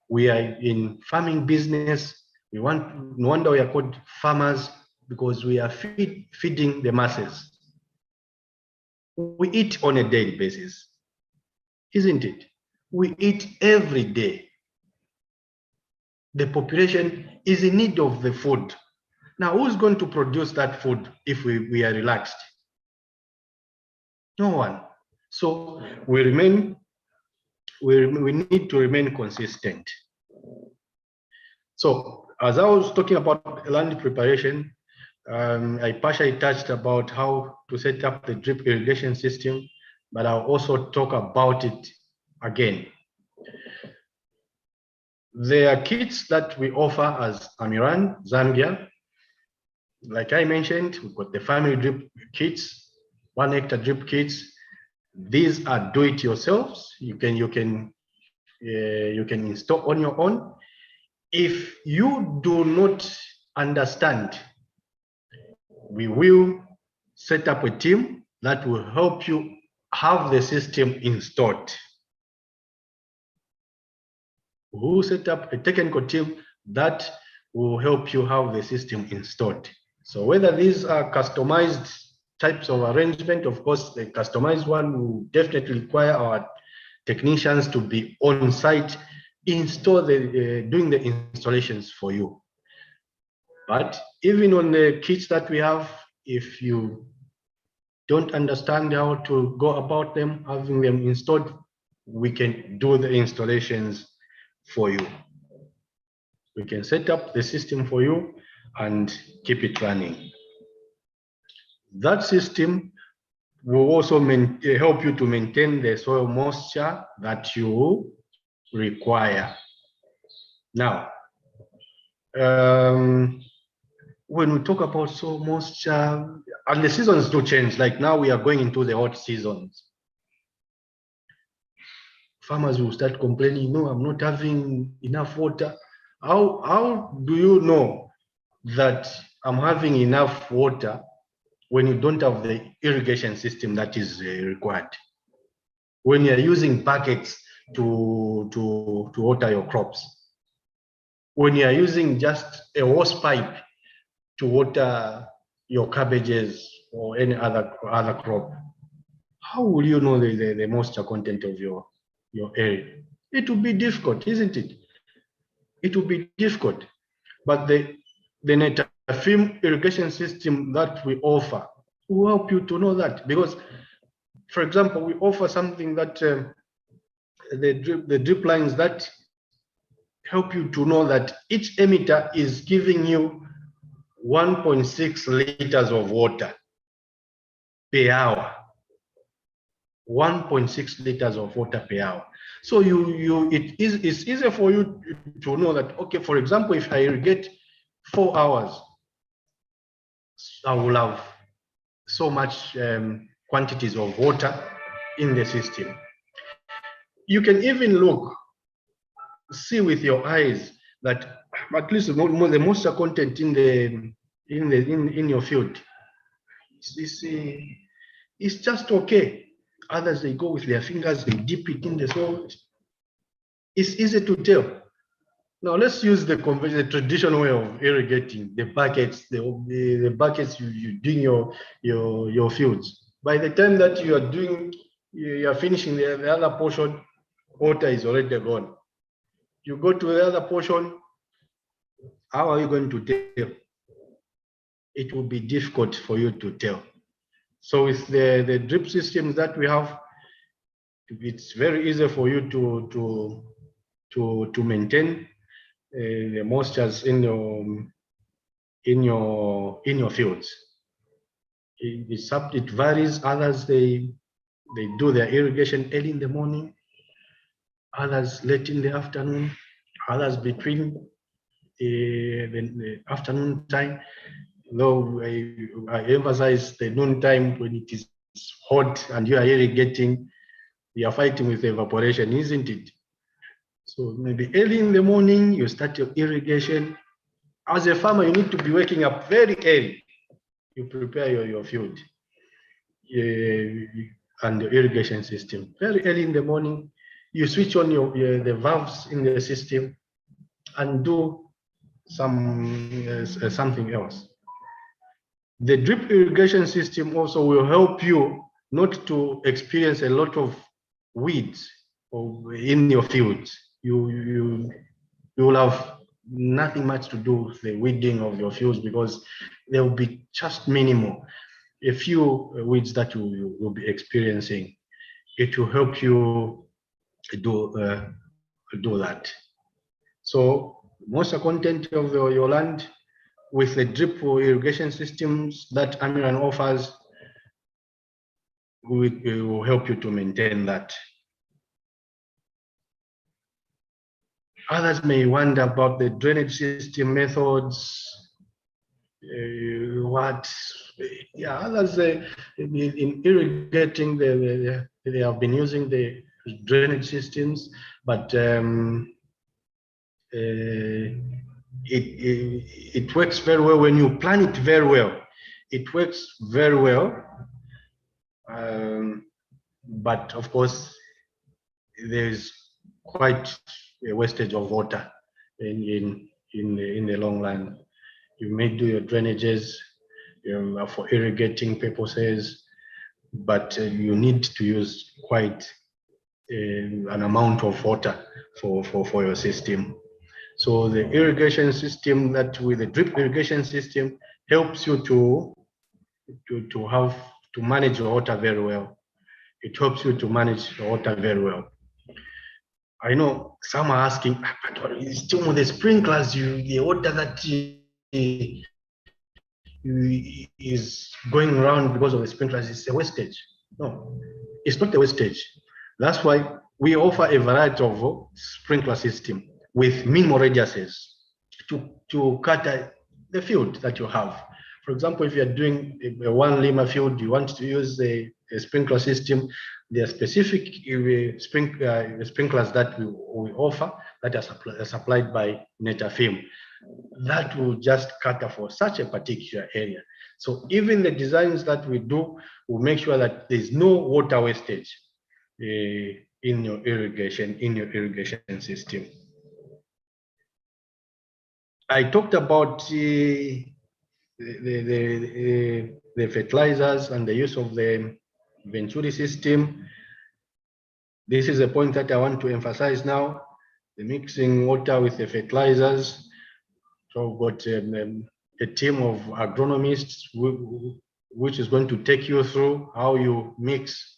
We are in farming business. No wonder we are called farmers, because we are feeding the masses. We eat on a daily basis, isn't it? We eat every day. The population is in need of the food. Now, who's going to produce that food if we are relaxed? No one. So we need to remain consistent. So As I was talking about land preparation, I partially touched about how to set up the drip irrigation system, but I'll also talk about it again. There are kits that we offer as Amiran, Zambia. Like I mentioned, we've got the family drip kits, 1 hectare drip kits. These are do-it-yourselves. You can install on your own. If you do not understand, we will set up a team that will help you have the system installed. We'll set up a technical team that will help you have the system installed. So whether these are customized types of arrangement, of course, the customized one will definitely require our technicians to be on site, doing the installations for you. But even on the kits that we have, if you don't understand how to go about them, having them installed, we can do the installations for you. We can set up the system for you and keep it running. That system will also help you to maintain the soil moisture that you require. Now, when we talk about soil moisture, and the seasons do change, like now we are going into the hot seasons. Farmers will start complaining, no, I'm not having enough water. How do you know that I'm having enough water when you don't have the irrigation system that is required? When you're using buckets to water your crops? When you're using just a hose pipe to water your cabbages or any other crop? How will you know the moisture content of your area? It will be difficult, isn't it? It will be difficult. But the net-film irrigation system that we offer will help you to know that. Because, for example, we offer something that the drip lines that help you to know that each emitter is giving you 1.6 liters of water per hour. 1.6 liters of water per hour. So it's easier for you to know that, okay, for example, if I irrigate 4 hours, I will have so much quantities of water in the system. You can even see with your eyes that at least the moisture content in your field is just okay. Others, they go with their fingers, they dip it in the soil. It's easy to tell. Now let's use the traditional way of irrigating, the buckets, the buckets you dig your fields. By the time that you are finishing the other portion, water is already gone. You go to the other portion, how are you going to tell? It will be difficult for you to tell. So with the drip systems that we have, it's very easy for you to maintain the moistures in your fields. It varies. Others they do their irrigation early in the morning, others late in the afternoon, others between the afternoon time. Though I emphasize the noon time when it is hot and you are irrigating, you are fighting with evaporation, isn't it? So maybe early in the morning, you start your irrigation. As a farmer, you need to be waking up very early. You prepare your field and the irrigation system. Very early in the morning, you switch on the valves in the system and do something else. The drip irrigation system also will help you not to experience a lot of weeds in your fields. You will have nothing much to do with the weeding of your fields because there will be just minimal. A few weeds that you will be experiencing. It will help you do that. So moisture content of your land with the drip irrigation systems that Amiran offers. We will help you to maintain that. Others may wonder about the drainage system methods. Others in irrigating, they have been using the drainage systems, but it works very well when you plan it very well. It works very well, but of course, there is quite a wastage of water in the long run. You may do your drainages for irrigating purposes, but you need to use quite an amount of water for your system. So the irrigation system, that with the drip irrigation system, helps you to manage your water very well. It helps you to manage your water very well. I know some are asking, but it's still with the sprinklers, the water that is going around because of the sprinklers is a wastage. No, it's not a wastage. That's why we offer a variety of sprinkler system with minimal radiuses to cut the field that you have. For example, if you're doing a 1 lima field, you want to use a sprinkler system, there are specific sprinklers that we offer that are supplied by Netafim. That will just cater for such a particular area. So even the designs that we do will make sure that there's no water wastage in your irrigation system. I talked about the fertilizers and the use of the Venturi system. This is a point that I want to emphasize now, the mixing water with the fertilizers. So we've got a team of agronomists which is going to take you through how you mix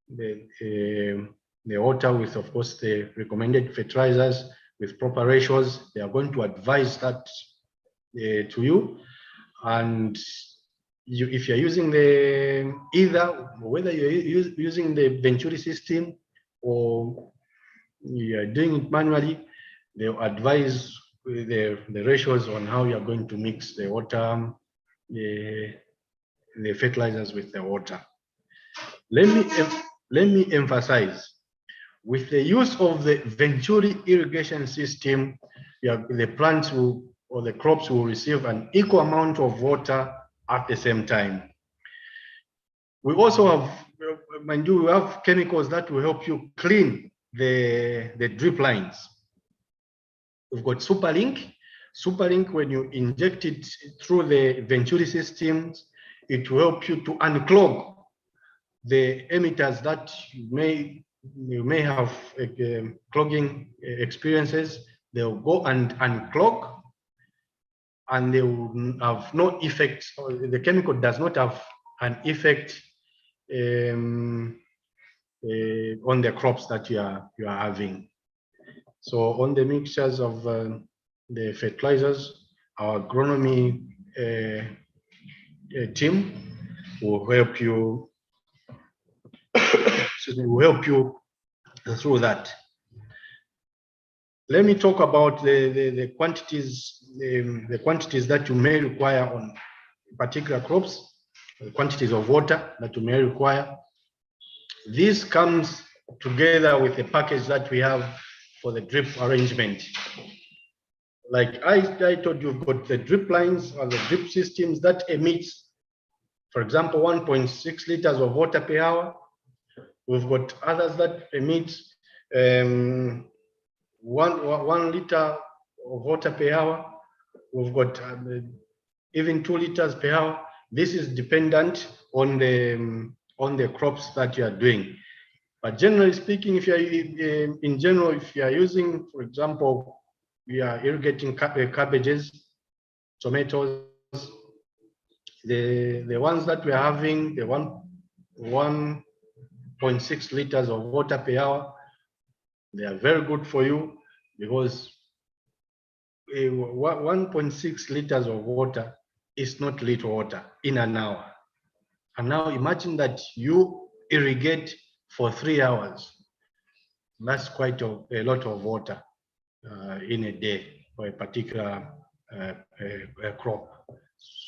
the water with, of course, the recommended fertilizers with proper ratios. They are going to advise that to you. And if you're using whether you're using the Venturi system or you're doing it manually, they'll advise the ratios on how you're going to mix the water, the fertilizers with the water. Let me emphasize, with the use of the Venturi irrigation system, the plants or the crops will receive an equal amount of water at the same time. We also have, mind you, we have chemicals that will help you clean the drip lines. We've got Superlink. Superlink, when you inject it through the Venturi systems, it will help you to unclog the emitters that you may have clogging experiences. They'll go and unclog, and they will have no effect. The chemical does not have an effect on the crops that you are having. So on the mixtures of the fertilizers, our agronomy team will help you. Will help you through that. Let me talk about the quantities, the quantities that you may require on particular crops, the quantities of water that you may require. This comes together with the package that we have for the drip arrangement. Like I told you, you've got the drip lines or the drip systems that emits, for example, 1.6 liters of water per hour. We've got others that emit 1 liter of water per hour. We've got even 2 liters per hour. This is dependent on the crops that you are doing. But generally speaking, if you are if you are using, for example, we are irrigating cabbages, tomatoes, the ones that we are having, the 1.6 liters of water per hour, they are very good for you, because 1.6 liters of water is not little water in an hour. And now imagine that you irrigate for 3 hours. That's quite a lot of water in a day for a particular crop.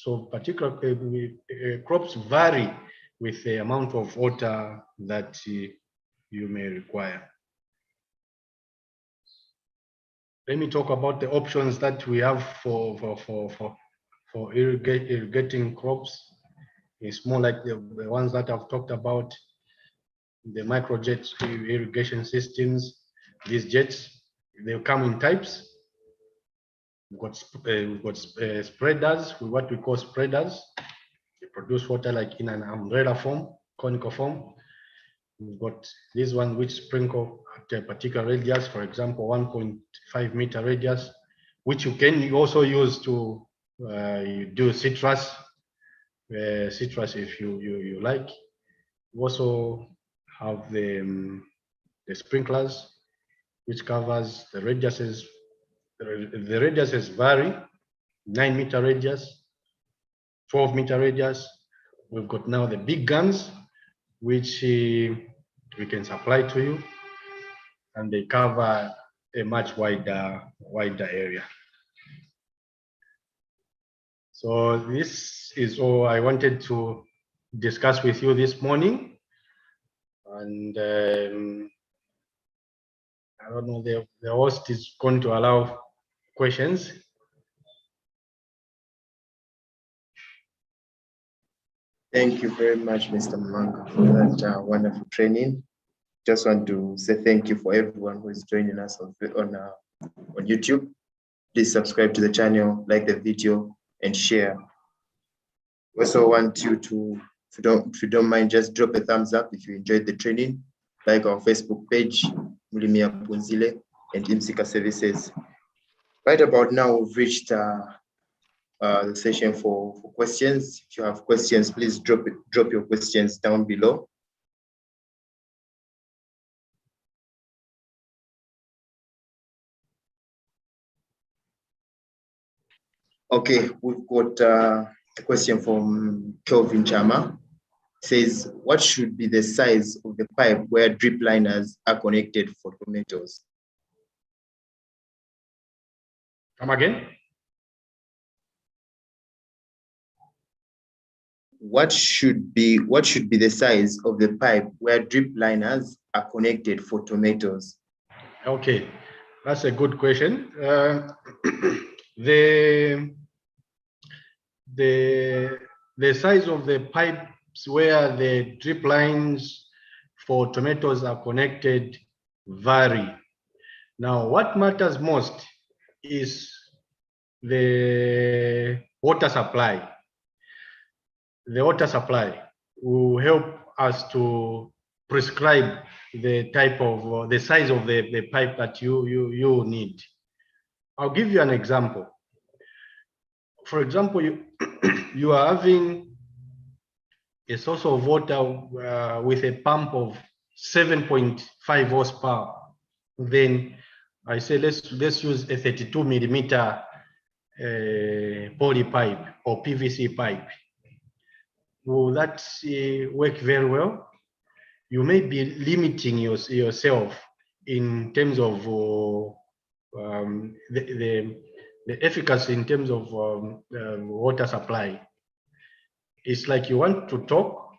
So particular crops vary with the amount of water that you may require. Let me talk about the options that we have for irrigating crops. It's more like the ones that I've talked about, the microjet irrigation systems. These jets, they come in types. We've got spreaders, what we call spreaders. They produce water like in an umbrella form, conical form. We've got this one which sprinkle at a particular radius, for example, 1.5 meter radius, which you can also use to do citrus if you like. We also have the sprinklers, which covers the radiuses. The radiuses vary, 9 meter radius, 12 meter radius. We've got now the big guns, which we can supply to you, and they cover a much wider area. So this is all I wanted to discuss with you this morning. And I don't know, the host is going to allow questions.
Thank you very much, Mr. Manga, for that wonderful training. Just want to say thank you for everyone who is joining us on YouTube. Please subscribe to the channel, like the video, and share. We also want you to, if you don't mind, just drop a thumbs up if you enjoyed the training. Like our Facebook page, Mulimia Punzile and eMsika Services. Right about now, we've reached the session for questions. If you have questions, please drop your questions down below. Okay, we've got a question from Kelvin Chama. It says, what should be the size of the pipe where drip liners are connected for tomatoes?
Come again?
What should be the size of the pipe where drip liners are connected for tomatoes?
Okay, that's a good question. The size of the pipes where the drip lines for tomatoes are connected vary. Now, what matters most is the water supply. The water supply will help us to prescribe the type of the size of the pipe that you need. I'll give you an example. For example, you are having a source of water with a pump of 7.5 horsepower. Then I say let's use a 32 millimeter poly pipe or PVC pipe. Will that work very well? You may be limiting yourself in terms of the efficacy in terms of water supply. It's like you want to talk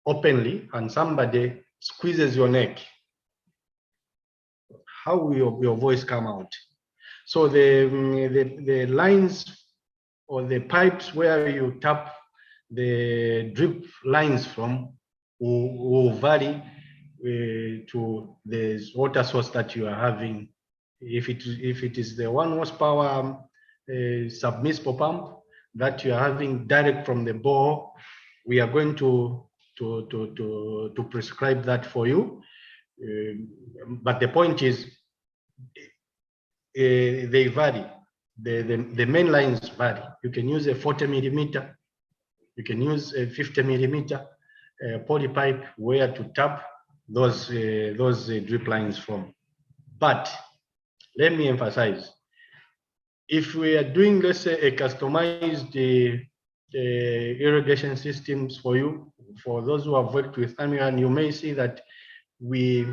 openly and somebody squeezes your neck. How will your voice come out? So the lines or the pipes where you tap the drip lines from will vary to the water source that you are having. If it is the 1 horsepower submersible pump that you are having direct from the bore, we are going to prescribe that for you. But the point is, they vary. The main lines vary. You can use a 40 millimeter. You can use a 50 millimeter poly pipe where to tap those drip lines from. But let me emphasize, if we are doing, let's say, a customized irrigation systems for you, for those who have worked with Amiran, you may see that we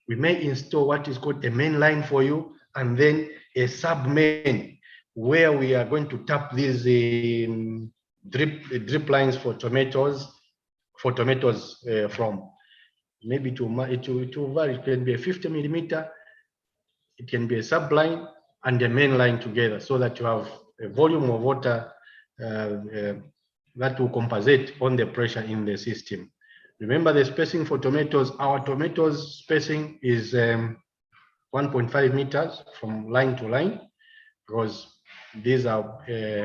may install what is called a main line for you, and then a sub main where we are going to tap these drip lines for tomatoes from. Maybe to vary. It can be a 50 millimeter, it can be a sub line and a main line together, so that you have a volume of water that will compensate on the pressure in the system. Remember the spacing for tomatoes. Our tomatoes spacing is 1.5 meters from line to line, because these are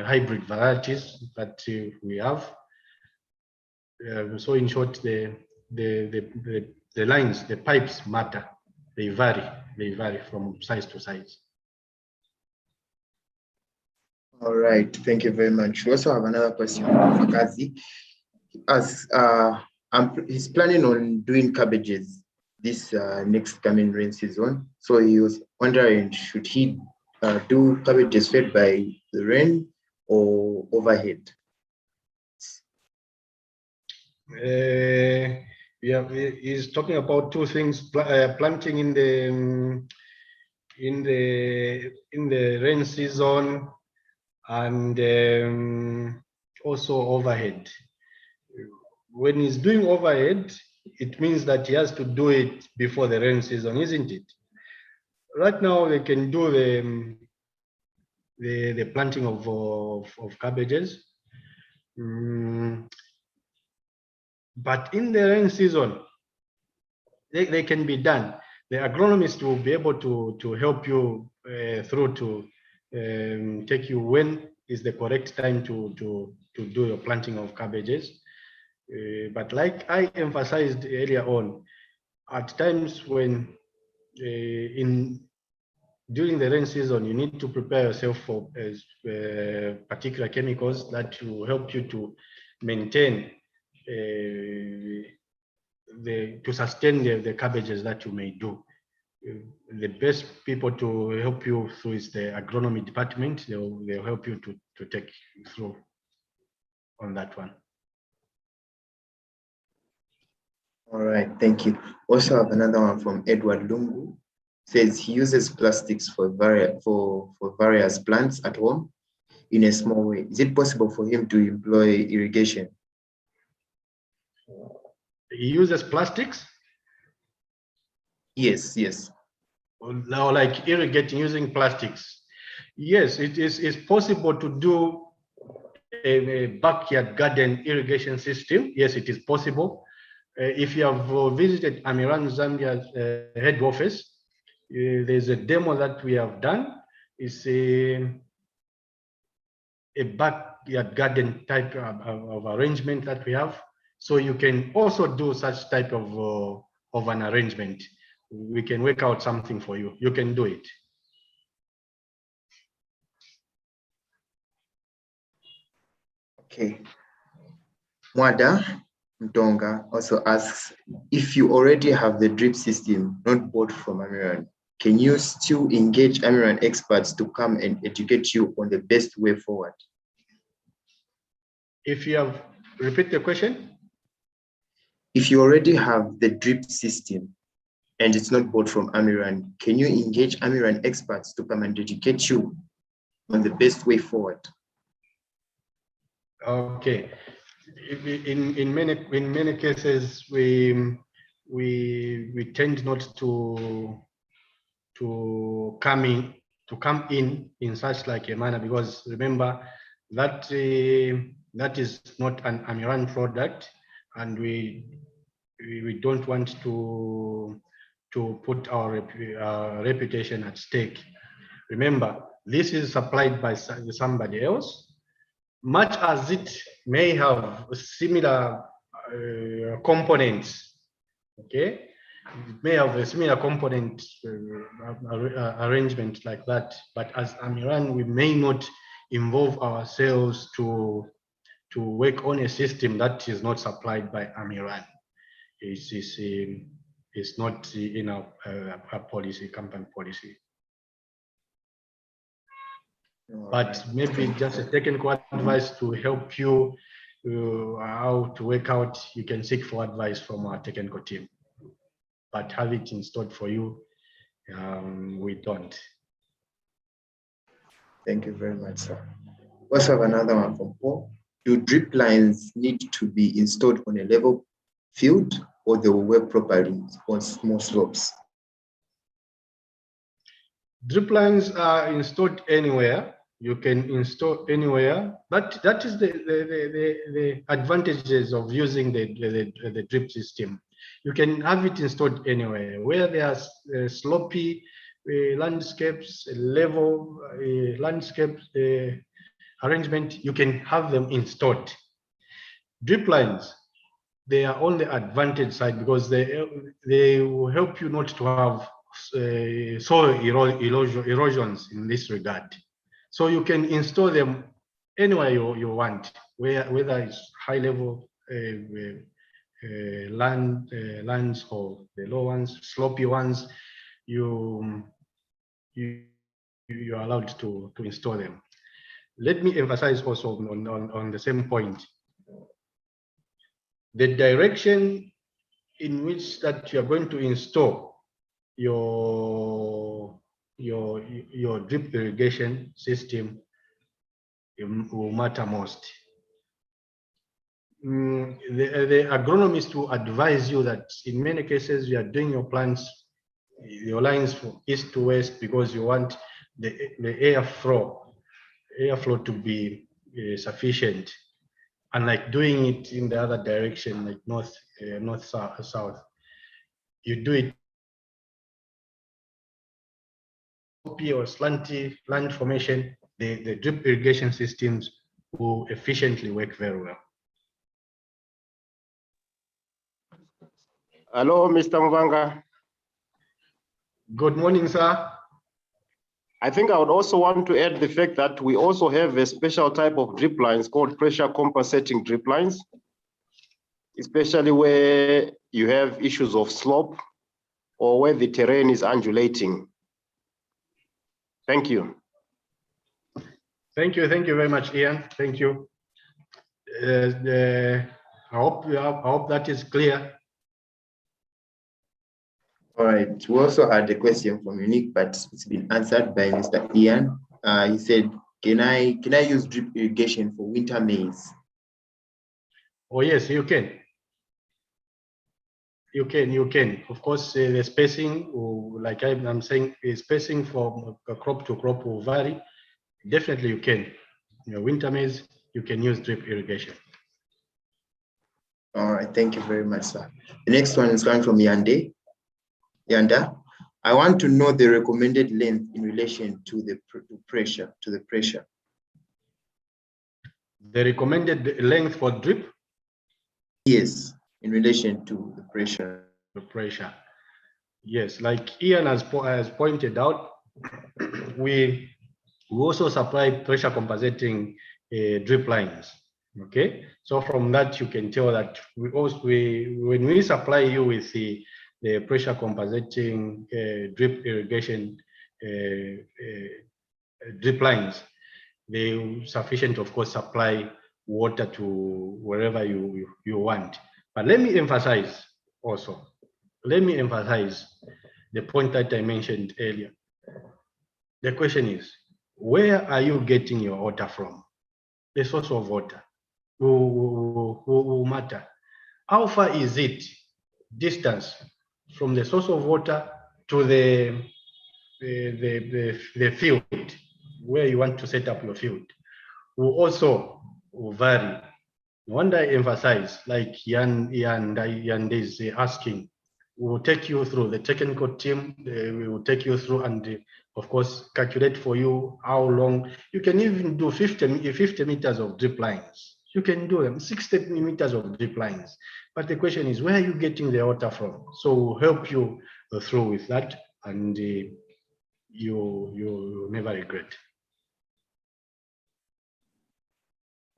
hybrid varieties that we have. So in short, the lines, the pipes matter. They vary from size to size.
All right, thank you very much. We also have another question from Fakazi. He's planning on doing cabbages this next coming rain season. So he was wondering, should he do cabbages fed by the rain or overhead?
Yeah, he's talking about two things: planting in the rain season, and also overhead. When he's doing overhead, it means that he has to do it before the rain season, isn't it? Right now, they can do the planting of cabbages. But in the rain season, they can be done. The agronomist will be able to help you through to take you when is the correct time to do your planting of cabbages. But like I emphasized earlier on, at times when during the rain season, you need to prepare yourself for particular chemicals that will help you to maintain to sustain the cabbages that you may do. The best people to help you through is the agronomy department. They'll help you to take you through on that one.
All right, thank you. Also have another one from Edward Lungu. Says he uses plastics for various plants at home in a small way. Is it possible for him to employ irrigation?
He uses plastics?
Yes, yes.
Now, like irrigating using plastics. Yes, it's possible to do a backyard garden irrigation system. Yes, it is possible. If you have visited Amiran Zambia's head office, there's a demo that we have done. It's a backyard garden type of arrangement that we have. So you can also do such type of an arrangement. We can work out something for you. You can do it.
Okay. Mwada Mtonga also asks, if you already have the drip system not bought from Amiran, can you still engage Amiran experts to come and educate you on the best way forward?
If you have, repeat the question.
If you already have the drip system and it's not bought from Amiran, can you engage Amiran experts to come and educate you on the best way forward?
Okay. In many cases, we tend not to come in such like a manner, because remember that that is not an Amiran product, and we don't want to put our reputation at stake. Remember, this is supplied by somebody else. Much as it may have similar components, okay? It may have a similar component arrangement like that, but as Amiran, we may not involve ourselves to work on a system that is not supplied by Amiran. It's not in our policy, company policy. But maybe just a technical advice to help you how to work out, you can seek for advice from our technical team. But have it installed for you, we don't.
Thank you very much, sir. We also have another one from Paul. Do drip lines need to be installed on a level field, or they will work properly on small slopes?
Drip lines are installed anywhere. You can install anywhere, but that is the advantages of using the drip system. You can have it installed anywhere where there are slopy landscapes, level landscape arrangement. You can have them installed. Drip lines, they are on the advantage side because they will help you not to have soil erosions in this regard. So you can install them anywhere you want, whether it's high level lands or the low ones, sloppy ones, you are allowed to install them. Let me emphasize also on the same point. The direction in which that you are going to install your drip irrigation system will matter most. The agronomist will advise you that in many cases you are doing your plants, your lines from east to west because you want the airflow to be sufficient, unlike doing it in the other direction, like north south. You do it or slanty land formation, the drip irrigation systems will efficiently work very well.
Hello, Mr. Mvanga.
Good morning, sir.
I think I would also want to add the fact that we also have a special type of drip lines called pressure compensating drip lines, especially where you have issues of slope or where the terrain is undulating. Thank you.
Thank you very much, Ian. Thank you. I hope that is clear.
All right. We also had a question from Unique, but it's been answered by Mr. Ian. He said, "Can I use drip irrigation for winter maize?"
Oh yes, you can. You can. Of course, the spacing, like I'm saying, the spacing from crop to crop will vary. Definitely, you can. Winter maize, you can use drip irrigation.
All right. Thank you very much, sir. The next one is coming from Yanda. I want to know the recommended length in relation to the pressure.
The recommended length for drip?
Yes, in relation to the pressure.
The pressure. Yes, like Ian has pointed out, we also supply pressure compensating drip lines. Okay, so from that you can tell that when we supply you with the pressure compensating drip irrigation drip lines, they sufficient, of course, supply water to wherever you want. But let me emphasize also, the point that I mentioned earlier. The question is, where are you getting your water from? The source of water will matter. How far is it distance from the source of water to the field where you want to set up your field will also vary. No wonder I emphasize, like Yan is asking, we will take you through, the technical team, we will take you through and of course calculate for you how long. You can even do 50 meters of drip lines. You can do them 60 meters of drip lines. But the question is, where are you getting the water from? So we'll help you through with that, and you never regret.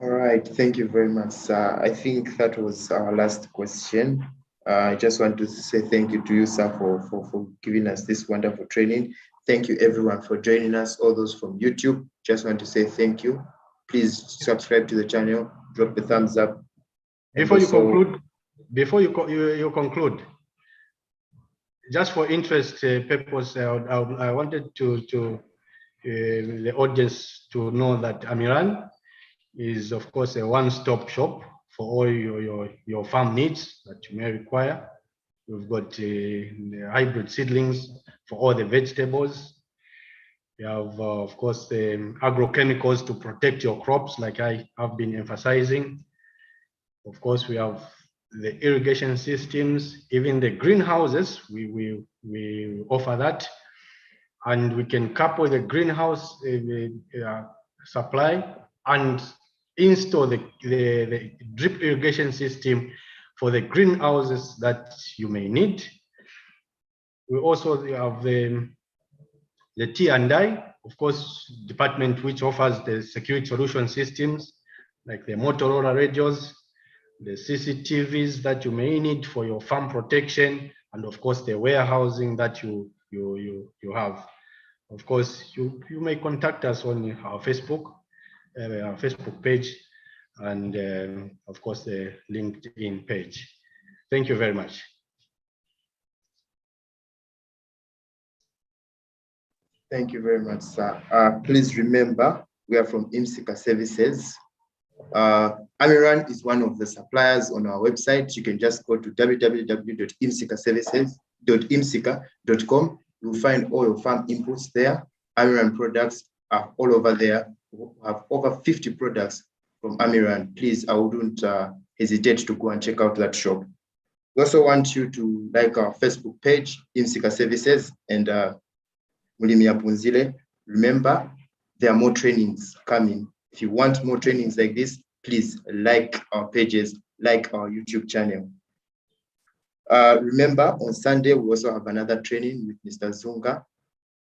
All right, thank you very much, sir. I think that was our last question. I just want to say thank you to you, sir, for giving us this wonderful training. Thank you, everyone, for joining us, all those from YouTube. just want to say thank you. Please subscribe to the channel, drop the thumbs up.
Before you conclude, just for interest purpose, I wanted to the audience to know that Amiran is, of course, a one-stop shop for all your farm needs that you may require. We've got the hybrid seedlings for all the vegetables. We have, of course, the agrochemicals to protect your crops, like I have been emphasizing. Of course, we have the irrigation systems, even the greenhouses, we offer that. And we can couple the greenhouse supply and install the drip irrigation system for the greenhouses that you may need. We also have the T&I, of course, department which offers the security solution systems like the Motorola radios, the CCTVs that you may need for your farm protection, and of course the warehousing that you have. Of course, you may contact us on our Facebook page, and of course the LinkedIn page. Thank you very much.
Thank you very much, sir. Please remember, we are from eMsika Services. Amiran is one of the suppliers on our website. You can just go to www.eMsika.com. You'll find all your farm inputs there. Amiran products are all over there. We have over 50 products from Amiran. Please, I wouldn't hesitate to go and check out that shop. We also want you to like our Facebook page, eMsika Services, and Mulimi Apunzile. Remember, there are more trainings coming. If you want more trainings like this, please like our pages, like our YouTube channel. Remember, on Sunday, we also have another training with Mr. Zunga.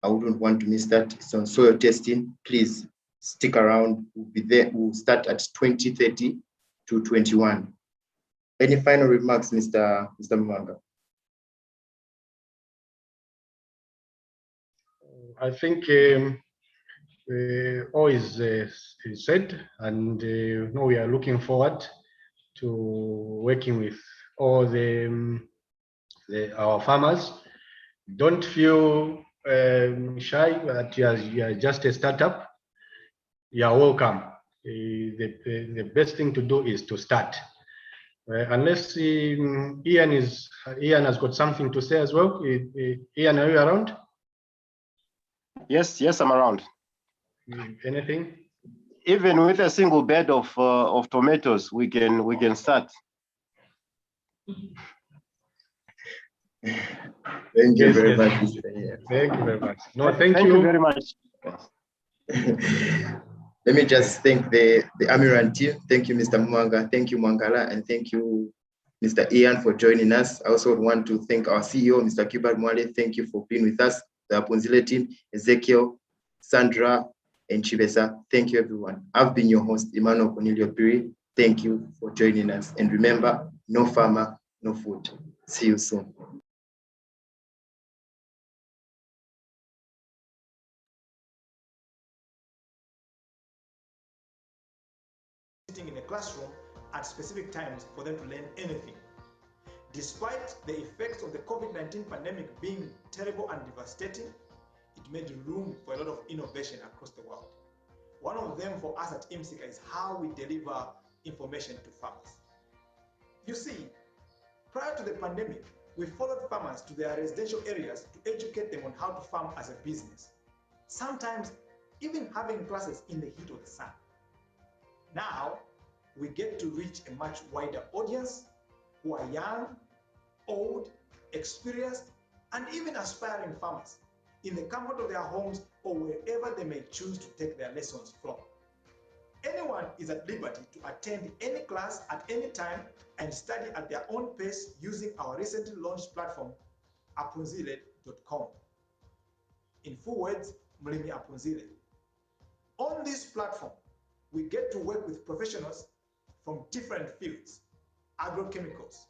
I wouldn't want to miss that. It's on soil testing. Please stick around. We'll be there. We'll start at 20:30 to 21. Any final remarks, Mr. Mwanga?
I think all is said, and no, we are looking forward to working with all our farmers. Don't feel shy that you are just a startup. You are welcome. The best thing to do is to start. Unless Ian has got something to say as well. Ian, are you around?
Yes, I'm around.
Anything?
Even with a single bed of tomatoes, we can start.
Thank you very much.
Thank you very much. No,
thank you very much.
Let me just thank the Amiran team. Thank you, Mr. Mwanga. Thank you, Mwangala. And thank you, Mr. Ian, for joining us. I also want to thank our CEO, Mr. Kibar Mwale. Thank you for being with us. The Apunzile team, Ezekiel, Sandra, and Chibesa. Thank you, everyone. I've been your host, Emmanuel Cornelio Piri. Thank you for joining us. And remember, no farmer, no food. See you soon.
Sitting in a classroom at specific times for them to learn anything. Despite the effects of the COVID-19 pandemic being terrible and devastating, it made room for a lot of innovation across the world. One of them for us at eMsika is how we deliver information to farmers. You see, prior to the pandemic, we followed farmers to their residential areas to educate them on how to farm as a business, sometimes even having classes in the heat of the sun. Now, we get to reach a much wider audience who are young, old, experienced, and even aspiring farmers in the comfort of their homes or wherever they may choose to take their lessons from. Anyone is at liberty to attend any class at any time and study at their own pace using our recently launched platform, apunzile.com. In full words, Mulimi Apunzile. On this platform, we get to work with professionals from different fields, agrochemicals.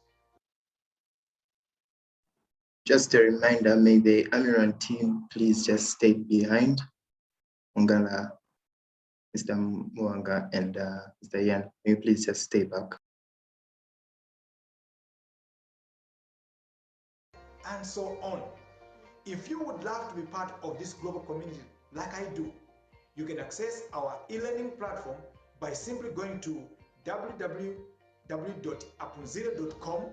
Just a reminder, may the Amiran team please just stay behind. I'm gonna Mr. Mwanga and Mr. Ian, may you please just stay back?
And so on. If you would love to be part of this global community like I do, you can access our e-learning platform by simply going to www.apunzira.com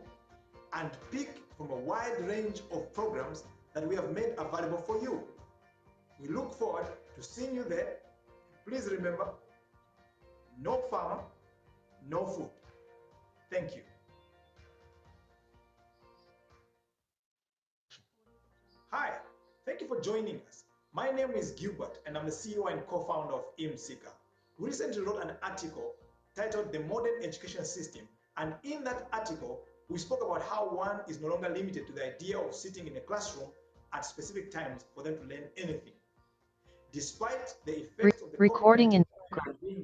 and pick from a wide range of programs that we have made available for you. We look forward to seeing you there. Please remember, no farmer, no food. Thank you. Hi, thank you for joining us. My name is Gilbert and I'm the CEO and co-founder of eMsika. We recently wrote an article titled The Modern Education System, and in that article, we spoke about how one is no longer limited to the idea of sitting in a classroom at specific times for them to learn anything. Despite the effects of the
Recording in